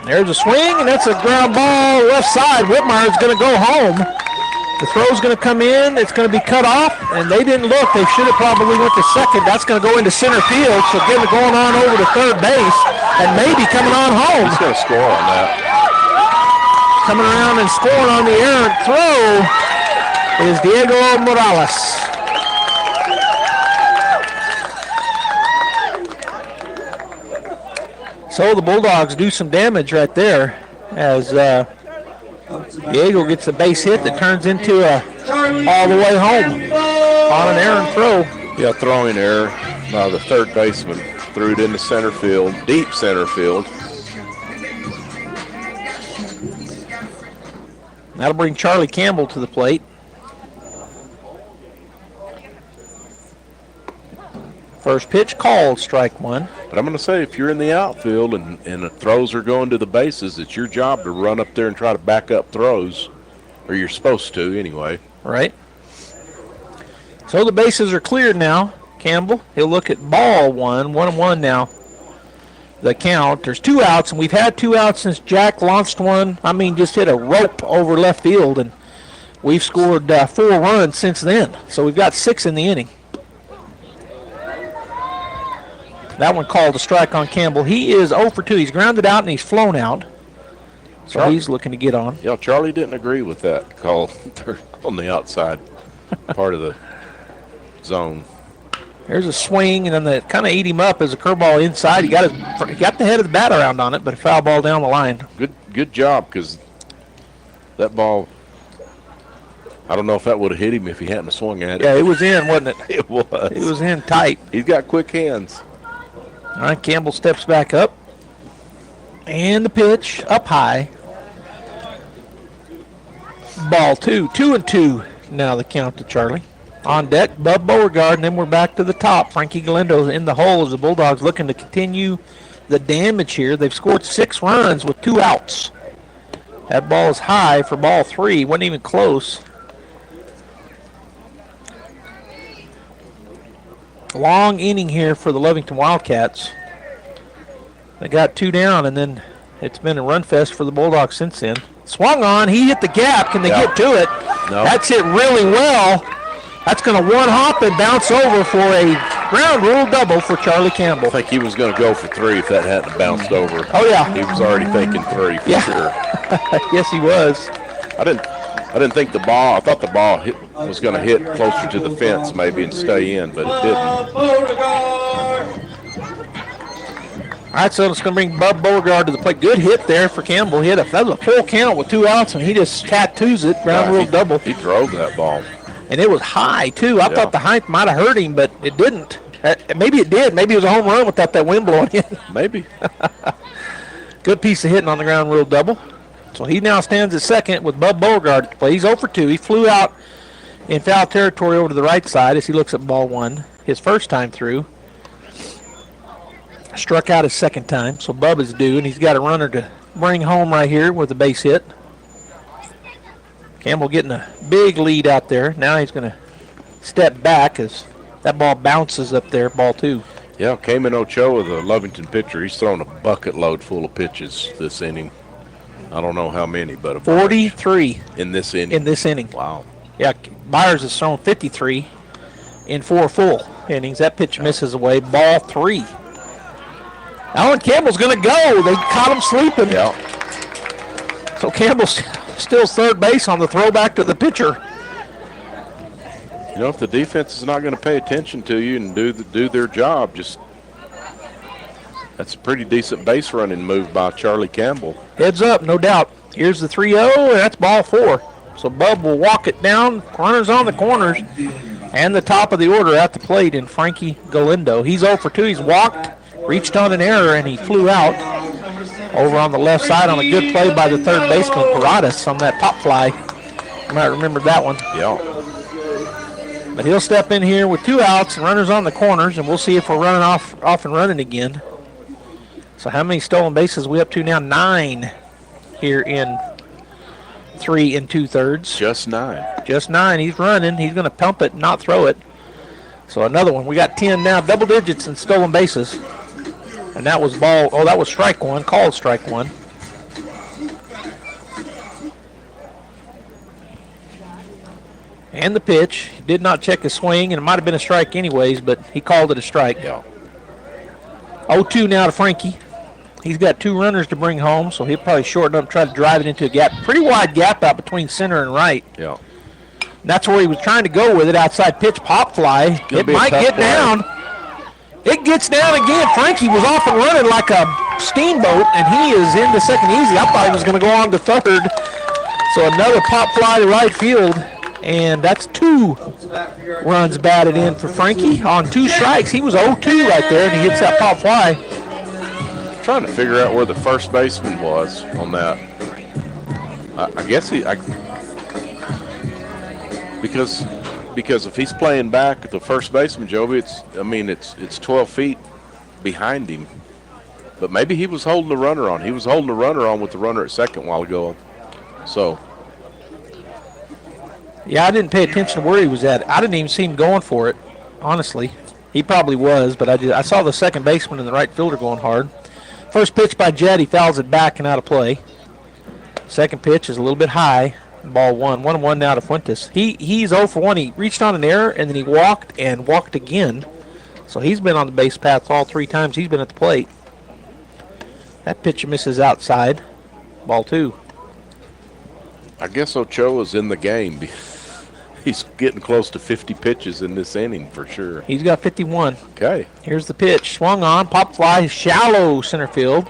There's a swing, and that's a ground ball left side. Whitmire's going to go home. The throw's going to come in. It's going to be cut off, and they didn't look. They should have probably went to second. That's going to go into center field, so getting going on over to third base, and maybe coming on home. He's going to score on that. Coming around and scoring on the errant throw is Diego Morales. So the Bulldogs do some damage right there as Diego gets a base hit that turns into a all the way home on an errant throw. Yeah, throwing error by the third baseman. Threw it into center field, deep center field. That'll bring Charlie Campbell to the plate. First pitch called, strike 1. But I'm going to say, if you're in the outfield and the throws are going to the bases, it's your job to run up there and try to back up throws, or you're supposed to anyway. Right. So the bases are cleared now. Campbell, he'll look at ball 1. 1-1 now. The count. There's 2 outs, and we've had 2 outs since Jack launched one. Just hit a rope over left field, and we've scored 4 runs since then. So we've got 6 in the inning. That one called a strike on Campbell. He is 0 for 2. He's grounded out and he's flown out. So he's looking to get on. Yeah, Charlie didn't agree with that call on the outside part of the zone. There's a swing, and then that kind of ate him up as a curveball inside. He got the head of the bat around on it, but a foul ball down the line. Good job, because that ball I don't know if that would have hit him if he hadn't swung at it. Yeah, it was in, wasn't it? It was. It was in tight. He's got quick hands. All right, Campbell steps back up. And the pitch up high. Ball 2. 2-2 now the count to Charlie. On deck, Bub Beauregard, and then we're back to the top. Frankie Galindo in the hole as the Bulldogs looking to continue the damage here. They've scored 6 runs with 2 outs. That ball is high for ball 3. Wasn't even close. Long inning here for the Lovington Wildcats. They got 2 down, and then it's been a run fest for the Bulldogs since then. Swung on. He hit the gap. Can they get to it? No. That's hit really well. That's going to one-hop and bounce over for a ground rule double for Charlie Campbell. I think he was going to go for 3 if that hadn't bounced over. Oh, yeah. He was already thinking 3 for sure. Yes, he was. I didn't think the ball. I thought the ball was going to hit closer to the fence maybe and stay in, but it didn't. All right, so it's going to bring Bub Beauregard to the plate. Good hit there for Campbell. That was a full count with 2 outs, and he just tattoos it. Ground rule double. He drove that ball. And it was high, too. I thought the height might have hurt him, but it didn't. Maybe it did. Maybe it was a home run without that wind blowing in. Maybe. Good piece of hitting on the ground rule double. So he now stands at second with Bub Beauregard at the plate. He's 0 for 2. He flew out in foul territory over to the right side as he looks at ball 1. His first time through. Struck out his second time, so Bub is due, and he's got a runner to bring home right here with a base hit. Campbell getting a big lead out there. Now he's going to step back as that ball bounces up there, ball 2. Yeah, Cayman Ochoa, the Lovington pitcher, he's thrown a bucket load full of pitches this inning. I don't know how many, but 43 in this inning. In this inning. Wow. Yeah, Byers has thrown 53 in 4 full innings. That pitch misses away, ball 3. Alan Campbell's going to go. They caught him sleeping. Yeah. So Campbell's still third base on the throwback to the pitcher. You know, if the defense is not going to pay attention to you and do their job, that's a pretty decent base running move by Charlie Campbell. Heads up, no doubt. Here's the 3-0, and that's ball 4. So Bub will walk it down. Runners on the corners. And the top of the order at the plate in Frankie Galindo. He's 0 for 2. He's walked, reached on an error, and he flew out over on the left side on a good play by the third baseman, Paradas, on that pop fly. You might remember that one. Yeah. But he'll step in here with 2 outs and runners on the corners, and we'll see if we're running off and running again. So how many stolen bases are we up to now? 9 here in 3 2/3. Just 9. Just 9. He's running. He's going to pump it, not throw it. So another one. We got 10 now, double digits in stolen bases. And that was that was strike 1, called strike 1. And the pitch. He did not check his swing, and it might have been a strike anyways, but he called it a strike. Yeah. 0-2 now to Frankie. He's got 2 runners to bring home, so he'll probably shorten up, try to drive it into a gap. Pretty wide gap out between center and right. Yeah. And that's where he was trying to go with it. Outside pitch, pop fly. It might get down. It gets down again. Frankie was off and running like a steamboat, and he is into second easy. I thought he was going to go on to third. So another pop fly to right field, and that's 2 runs batted in for Frankie on 2 strikes. He was 0-2 right there, and he hits that pop fly. Trying to figure out where the first baseman was on that. I guess because if he's playing back at the first baseman, Joby, it's 12 feet behind him. But maybe he was holding the runner on. He was holding the runner on with the runner at second a while ago. So. Yeah, I didn't pay attention to where he was at. I didn't even see him going for it, honestly. He probably was, but I saw the second baseman and the right fielder going hard. First pitch by Jett, he fouls it back and out of play. Second pitch is a little bit high. Ball 1. 1-1 now to Fuentes. He's 0 for 1. He reached on an error, and then he walked and walked again. So he's been on the base paths all 3 times he's been at the plate. That pitch misses outside. Ball 2. I guess Ochoa's in the game. He's getting close to 50 pitches in this inning for sure. He's got 51. Okay. Here's the pitch. Swung on. Pop fly. Shallow center field.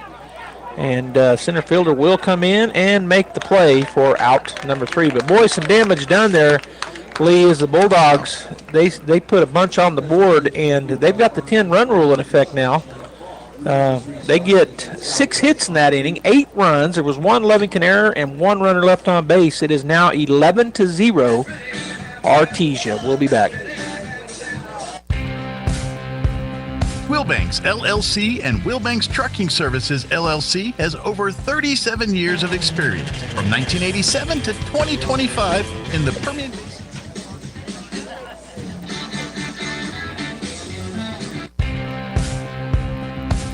And center fielder will come in and make the play for out number 3. But boy, some damage done there, Lee, as the Bulldogs, they put a bunch on the board, and they've got the 10-run rule in effect now. They get 6 hits in that inning, 8 runs. There was 1 Lovington error and 1 runner left on base. It is now 11-0, Artesia. We'll be back. Wilbanks LLC and Wilbanks Trucking Services LLC has over 37 years of experience. From 1987 to 2025 in the Permian Basin.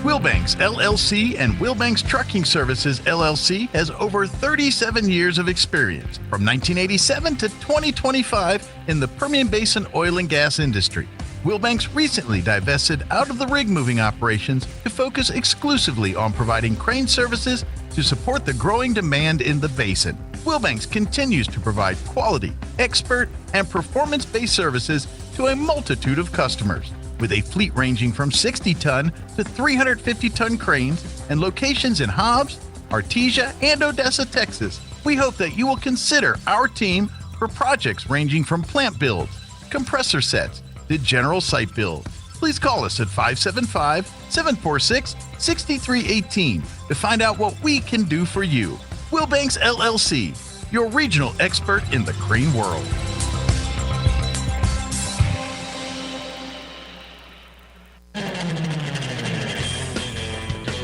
Wilbanks LLC and Wilbanks Trucking Services LLC has over 37 years of experience. From 1987 to 2025 in the Permian Basin oil and gas industry. Wilbanks recently divested out of the rig moving operations to focus exclusively on providing crane services to support the growing demand in the basin. Wilbanks continues to provide quality, expert, and performance-based services to a multitude of customers. With a fleet ranging from 60-ton to 350-ton cranes and locations in Hobbs, Artesia, and Odessa, Texas, we hope that you will consider our team for projects ranging from plant builds, compressor sets, to general site build. Please call us at 575-746-6318 to find out what we can do for you. Wilbanks LLC, your regional expert in the crane world.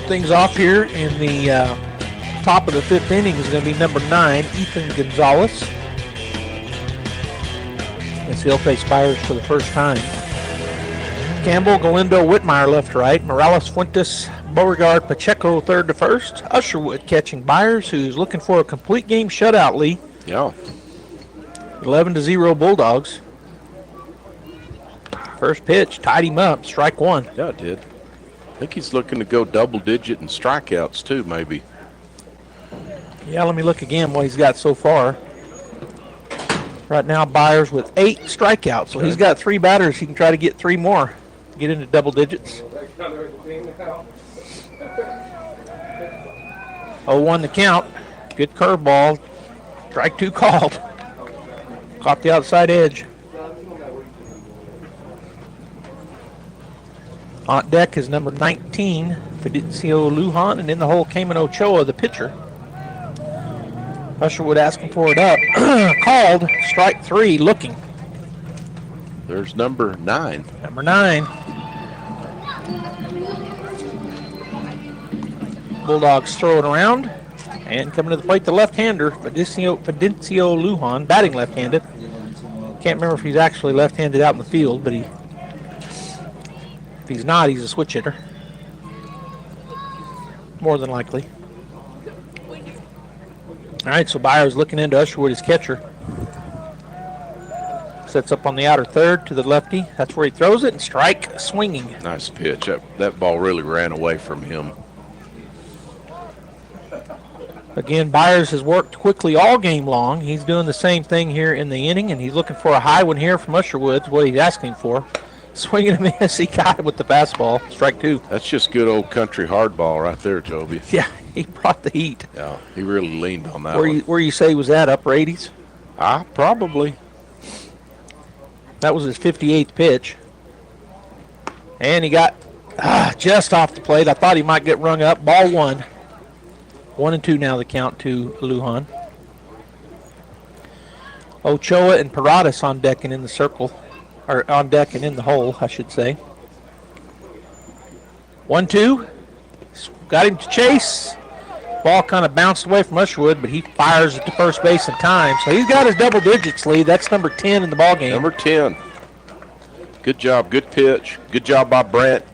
Things off here in the top of the 5th inning is going to be number 9, Ethan Gonzalez. As he'll face Byers for the first time. Campbell, Galindo, Whitmire left to right. Morales, Fuentes, Beauregard, Pacheco third to first. Usherwood catching Byers, who's looking for a complete game shutout, Lee. Yeah. 11-0 Bulldogs. First pitch, tied him up, strike 1. Yeah, it did. I think he's looking to go double-digit in strikeouts, too, maybe. Yeah, let me look again what he's got so far. Right now, Byers with 8 strikeouts. So he's got 3 batters. He can try to get 3 more. Get into double digits. 0-1 the count. Good curveball. Strike 2 called. Caught the outside edge. On deck is number 19, Fidencio Lujan, and in the hole, Cayman Ochoa, the pitcher. Usherwood asking for it up. Called. Strike 3, looking. There's number 9. Number 9. Bulldogs throw it around. And coming to the plate, the left-hander, Fidencio Lujan, batting left-handed. Can't remember if he's actually left-handed out in the field, but if he's not, he's a switch hitter. More than likely. All right, so Byers looking into Usherwood as catcher. Sets up on the outer third to the lefty. That's where he throws it, and strike swinging. Nice pitch. That ball really ran away from him. Again, Byers has worked quickly all game long. He's doing the same thing here in the inning, and he's looking for a high one here from Usherwood, what he's asking for. Swinging a miss, he got it with the fastball. Strike 2. That's just good old country hardball right there, Toby. Yeah, he brought the heat. Yeah, he really leaned on that one. Where you say was that, upper 80s? Probably. That was his 58th pitch. And he got just off the plate. I thought he might get rung up. Ball 1. 1-2 now the count to Lujan. Ochoa and Paradas on deck and in the circle. Or on deck and in the hole, I should say. 1-2. Got him to chase. Ball kind of bounced away from Usherwood, but he fires it to first base in time. So he's got his double digits lead. That's number 10 in the ballgame. Number 10. Good job. Good pitch. Good job by Brent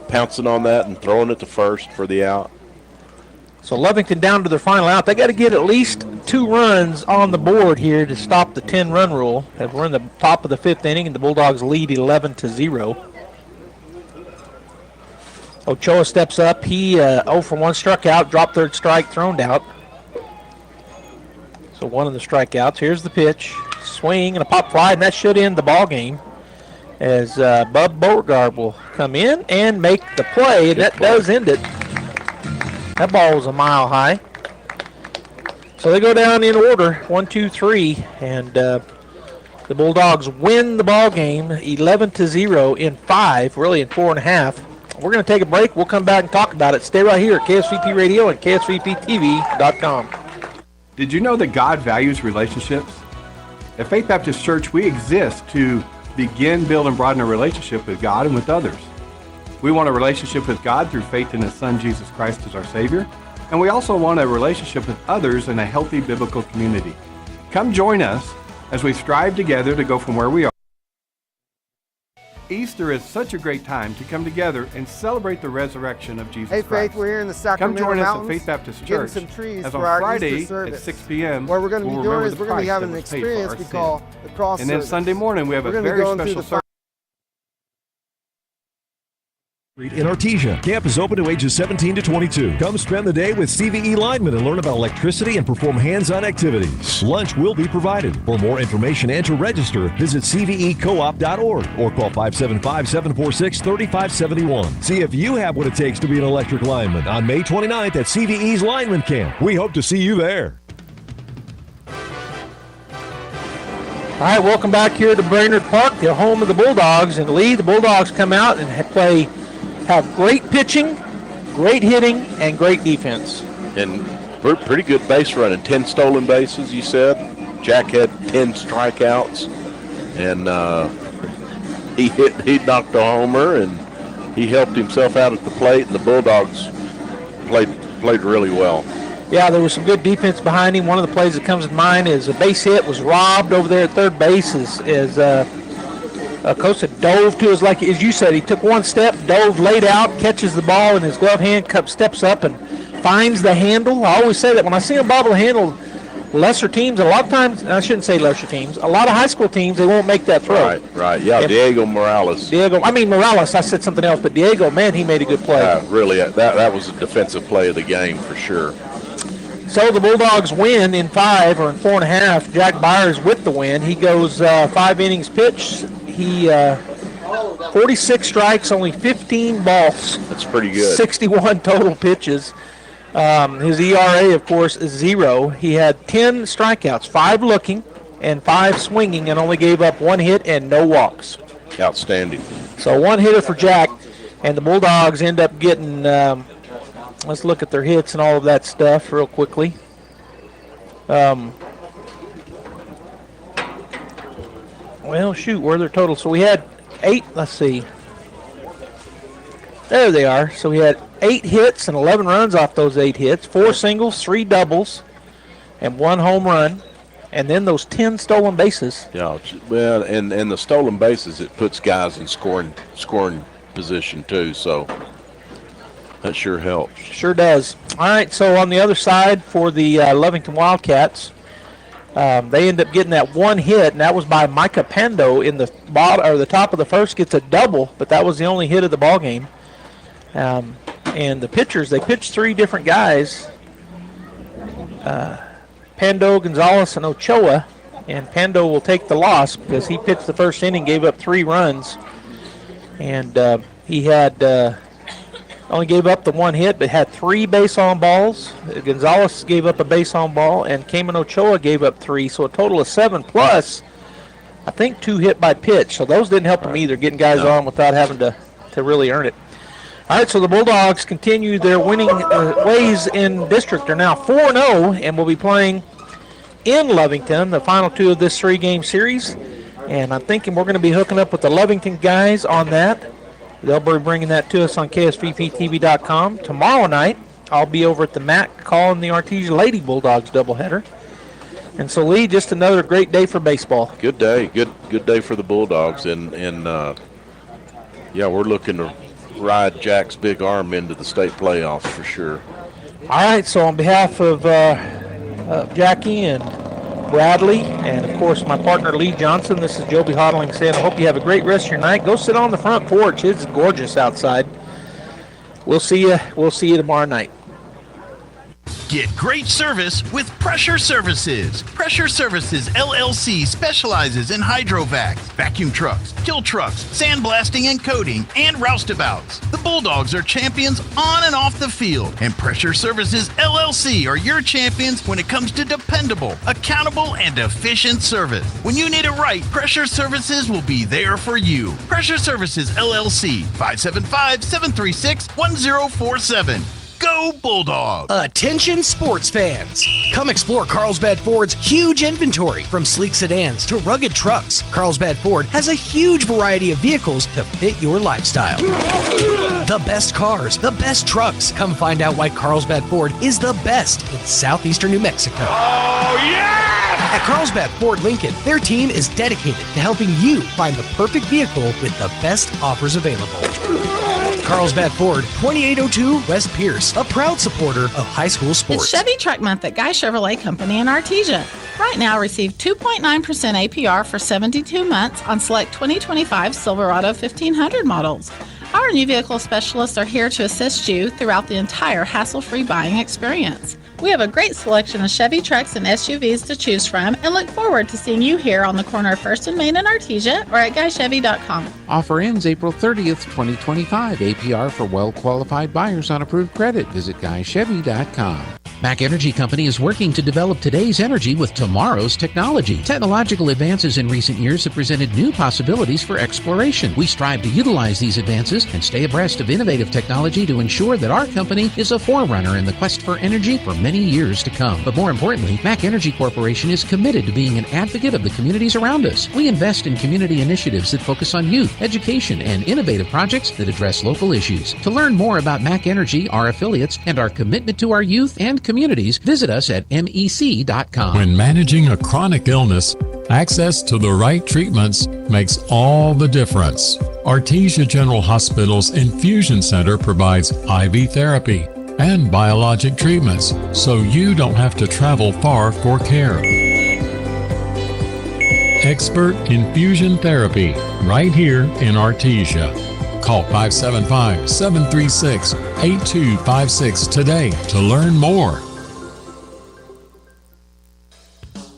pouncing on that and throwing it to first for the out. So Lovington down to their final out. They got to get at least 2 runs on the board here to stop the 10-run rule. As we're in the top of the 5th inning, and the Bulldogs lead 11-0. Ochoa steps up. He 0 for 1 struck out, dropped third strike, thrown out. So 1 of the strikeouts. Here's the pitch. Swing and a pop fly, and that should end the ball game. As Bub Beauregard will come in and make the play. That does end it. That ball was a mile high. So they go down in order, 1, 2, 3, and the Bulldogs win the ball game 11-0 in 5, really in 4.5. We're going to take a break. We'll come back and talk about it. Stay right here at KSVP Radio and KSVPTV.com. Did you know that God values relationships? At Faith Baptist Church, we exist to begin, build, and broaden a relationship with God and with others. We want a relationship with God through faith in His Son, Jesus Christ, as our Savior. And we also want a relationship with others in a healthy biblical community. Come join us as we strive together to go from where we are. Easter is such a great time to come together and celebrate the resurrection of Jesus Christ. Hey, Faith, we're here in the Sacramento Come join Mountains, us at Faith Baptist getting Church some trees as for on our Friday Easter service. at 6 p.m. What we're going to be we'll doing remember is the we're going to be price having that an was paid for our experience we sin. call the cross And then service. Sunday morning we have We're a gonna be very going through special the service. In Artesia. Camp is open to ages 17 to 22. Come spend the day with CVE linemen and learn about electricity and perform hands-on activities. Lunch will be provided. For more information and to register, visit cvecoop.org or call 575-746-3571. See if you have what it takes to be an electric lineman on May 29th at CVE's Lineman Camp. We hope to see you there. All right, welcome back here to Brainerd Park, the home of the Bulldogs. And Lee, the Bulldogs come out and have great pitching, great hitting, and great defense. And pretty good base running. 10 stolen bases, you said. Jack had 10 strikeouts, and he knocked a homer, and he helped himself out at the plate, and the Bulldogs played really well. Yeah, there was some good defense behind him. One of the plays that comes to mind is a base hit was robbed over there at third base as Costa dove to his, like as you said, he took one step, dove, laid out, catches the ball in his glove hand, steps up and finds the handle. I always say that when I see him bobble the handle, lesser teams, a lot of times, I shouldn't say lesser teams, a lot of high school teams, they won't make that throw. Right. Yeah, Diego Morales. Morales, I said something else, but Diego, man, he made a good play. Really, that was a defensive play of the game for sure. So the Bulldogs win in 5 or in 4.5. Jack Byers with the win. He goes 5 innings pitched. He 46 strikes, only 15 balls. That's pretty good. 61 total pitches. His ERA, of course, is 0. He had 10 strikeouts, 5 looking and 5 swinging, and only gave up 1 hit and no walks. Outstanding. So 1 hitter for Jack, and the Bulldogs end up getting. Let's look at their hits and all of that stuff real quickly. Well, shoot, where are their totals? So we had 8, let's see. There they are. So we had 8 hits and 11 runs off those 8 hits, 4 singles, 3 doubles, and 1 home run. And then those 10 stolen bases. Yeah, well, and the stolen bases, it puts guys in scoring position too, so that sure helps. Sure does. All right, so on the other side for the Lovington Wildcats, they end up getting that 1 hit, and that was by Micah Pando in the top of the first. Gets a double, but that was the only hit of the ball game. And the pitchers, they pitched 3 different guys, Pando, Gonzalez, and Ochoa, and Pando will take the loss because he pitched the first inning, gave up 3 runs, and he had only gave up the 1 hit, but had 3 base on balls. Gonzalez gave up a base on ball, and Cayman Ochoa gave up 3, so a total of 7 plus, I think, 2 hit by pitch. So those didn't help him either, getting guys on without having to really earn it. All right, so the Bulldogs continue their winning ways in district. They're now 4-0 and will be playing in Lovington, the final 2 of this 3-game series. And I'm thinking we're going to be hooking up with the Lovington guys on that. They'll be bringing that to us on KSVPTV.com. Tomorrow night, I'll be over at the MAC calling the Artesia Lady Bulldogs doubleheader. And so, Lee, just another great day for baseball. Good day. Good day for the Bulldogs. And yeah, we're looking to ride Jack's big arm into the state playoffs for sure. All right, so on behalf of Jackie and Bradley, and of course my partner Lee Johnson, this is Joby Hodling saying I hope you have a great rest of your night. Go sit on the front porch. It's gorgeous outside. We'll see you tomorrow night. Get great service with Pressure Services. Pressure Services LLC specializes in hydrovacs, vacuum trucks, kill trucks, sandblasting and coating, and roustabouts. The Bulldogs are champions on and off the field, and Pressure Services LLC are your champions when it comes to dependable, accountable, and efficient service. When you need it right, Pressure Services will be there for you. Pressure Services LLC, 575-736-1047. Go Bulldogs! Attention sports fans! Come explore Carlsbad Ford's huge inventory. From sleek sedans to rugged trucks, Carlsbad Ford has a huge variety of vehicles to fit your lifestyle. The best cars, the best trucks. Come find out why Carlsbad Ford is the best in southeastern New Mexico. Oh, yeah! At Carlsbad Ford Lincoln, their team is dedicated to helping you find the perfect vehicle with the best offers available. Carlsbad Ford, 2802 West Pierce, a proud supporter of high school sports. It's Chevy Truck Month at Guy Chevrolet Company in Artesia. Right now, receive 2.9% APR for 72 months on select 2025 Silverado 1500 models. Our new vehicle specialists are here to assist you throughout the entire hassle-free buying experience. We have a great selection of Chevy trucks and SUVs to choose from and look forward to seeing you here on the corner of 1st and Main in Artesia or at GuyChevy.com. Offer ends April 30th, 2025. APR for well-qualified buyers on approved credit. Visit GuyChevy.com. Mac Energy Company is working to develop today's energy with tomorrow's technology. Technological advances in recent years have presented new possibilities for exploration. We strive to utilize these advances and stay abreast of innovative technology to ensure that our company is a forerunner in the quest for energy for many years to come. But more importantly, Mac Energy Corporation is committed to being an advocate of the communities around us. We invest in community initiatives that focus on youth, education, and innovative projects that address local issues. To learn more about Mac Energy, our affiliates, and our commitment to our youth and communities, visit us at mec.com. When managing a chronic illness, access to the right treatments makes all the difference. Artesia General Hospital's Infusion Center provides IV therapy and biologic treatments, so you don't have to travel far for care. Expert infusion therapy right here in Artesia. Call 575-736-8256 today to learn more.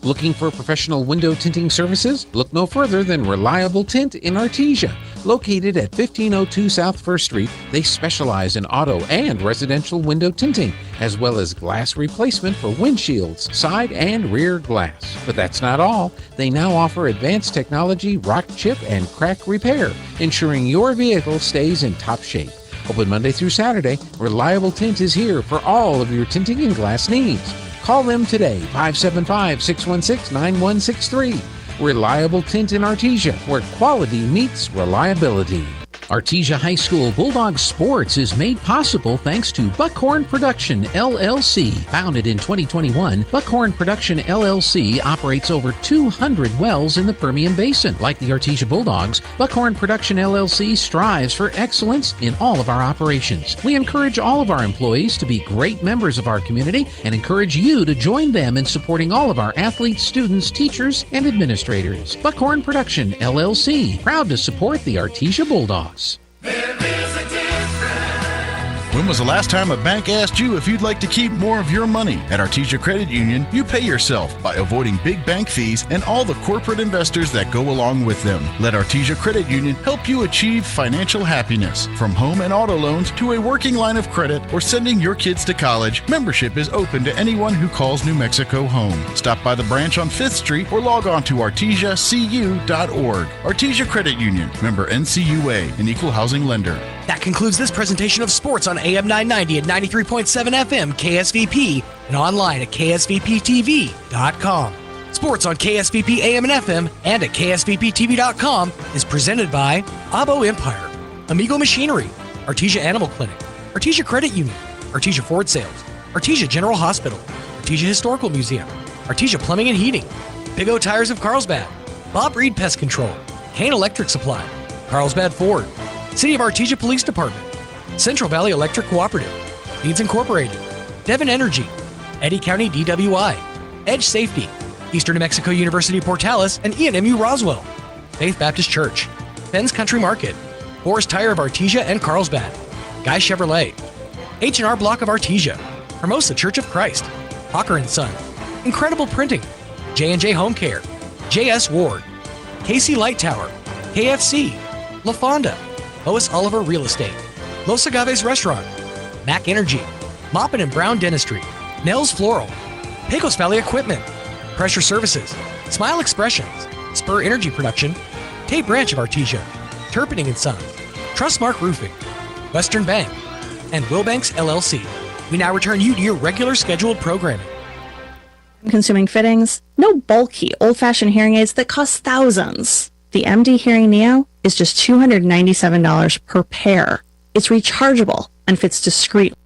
Looking for professional window tinting services? Look no further than Reliable Tint in Artesia. Located at 1502 South 1st Street, they specialize in auto and residential window tinting, as well as glass replacement for windshields, side and rear glass. But that's not all. They now offer advanced technology, rock chip, and crack repair, ensuring your vehicle stays in top shape. Open Monday through Saturday, Reliable Tint is here for all of your tinting and glass needs. Call them today, 575-616-9163. Reliable Tint in Artesia, where quality meets reliability. Artesia High School Bulldog Sports is made possible thanks to Buckhorn Production, LLC. Founded in 2021, Buckhorn Production, LLC operates over 200 wells in the Permian Basin. Like the Artesia Bulldogs, Buckhorn Production, LLC strives for excellence in all of our operations. We encourage all of our employees to be great members of our community and encourage you to join them in supporting all of our athletes, students, teachers, and administrators. Buckhorn Production, LLC, proud to support the Artesia Bulldogs. When was the last time a bank asked you if you'd like to keep more of your money? At Artesia Credit Union, you pay yourself by avoiding big bank fees and all the corporate investors that go along with them. Let Artesia Credit Union help you achieve financial happiness. From home and auto loans to a working line of credit or sending your kids to college, membership is open to anyone who calls New Mexico home. Stop by the branch on 5th Street or log on to artesiacu.org. Artesia Credit Union, member NCUA, an equal housing lender. That concludes this presentation of sports on AM 990 and 93.7 FM KSVP and online at ksvptv.com. Sports on KSVP AM and FM and at ksvptv.com is presented by Abo Empire, Amigo Machinery, Artesia Animal Clinic, Artesia Credit Union, Artesia Ford Sales, Artesia General Hospital, Artesia Historical Museum, Artesia Plumbing and Heating, Big O Tires of Carlsbad, Bob Reed Pest Control, Kane Electric Supply, Carlsbad Ford, City of Artesia Police Department, Central Valley Electric Cooperative, Needs Incorporated, Devon Energy, Eddy County DWI, Edge Safety, Eastern New Mexico University Portales, and ENMU Roswell, Faith Baptist Church, Ben's Country Market, Boris Tire of Artesia and Carlsbad, Guy Chevrolet, H&R Block of Artesia, Hermosa Church of Christ, Hawker & Son, Incredible Printing, J&J Home Care, J.S. Ward, KC Light Tower, KFC, La Fonda, Lois Oliver Real Estate, Los Agaves Restaurant, Mac Energy, Moppin and Brown Dentistry, Nels Floral, Pecos Valley Equipment, Pressure Services, Smile Expressions, Spur Energy Production, Tate Branch of Artesia, Turpinning & Sons, Trustmark Roofing, Western Bank, and Wilbanks LLC. We now return you to your regular scheduled programming. Consuming fittings, no bulky, old-fashioned hearing aids that cost thousands. The MD Hearing Neo is just $297 per pair. It's rechargeable and fits discreetly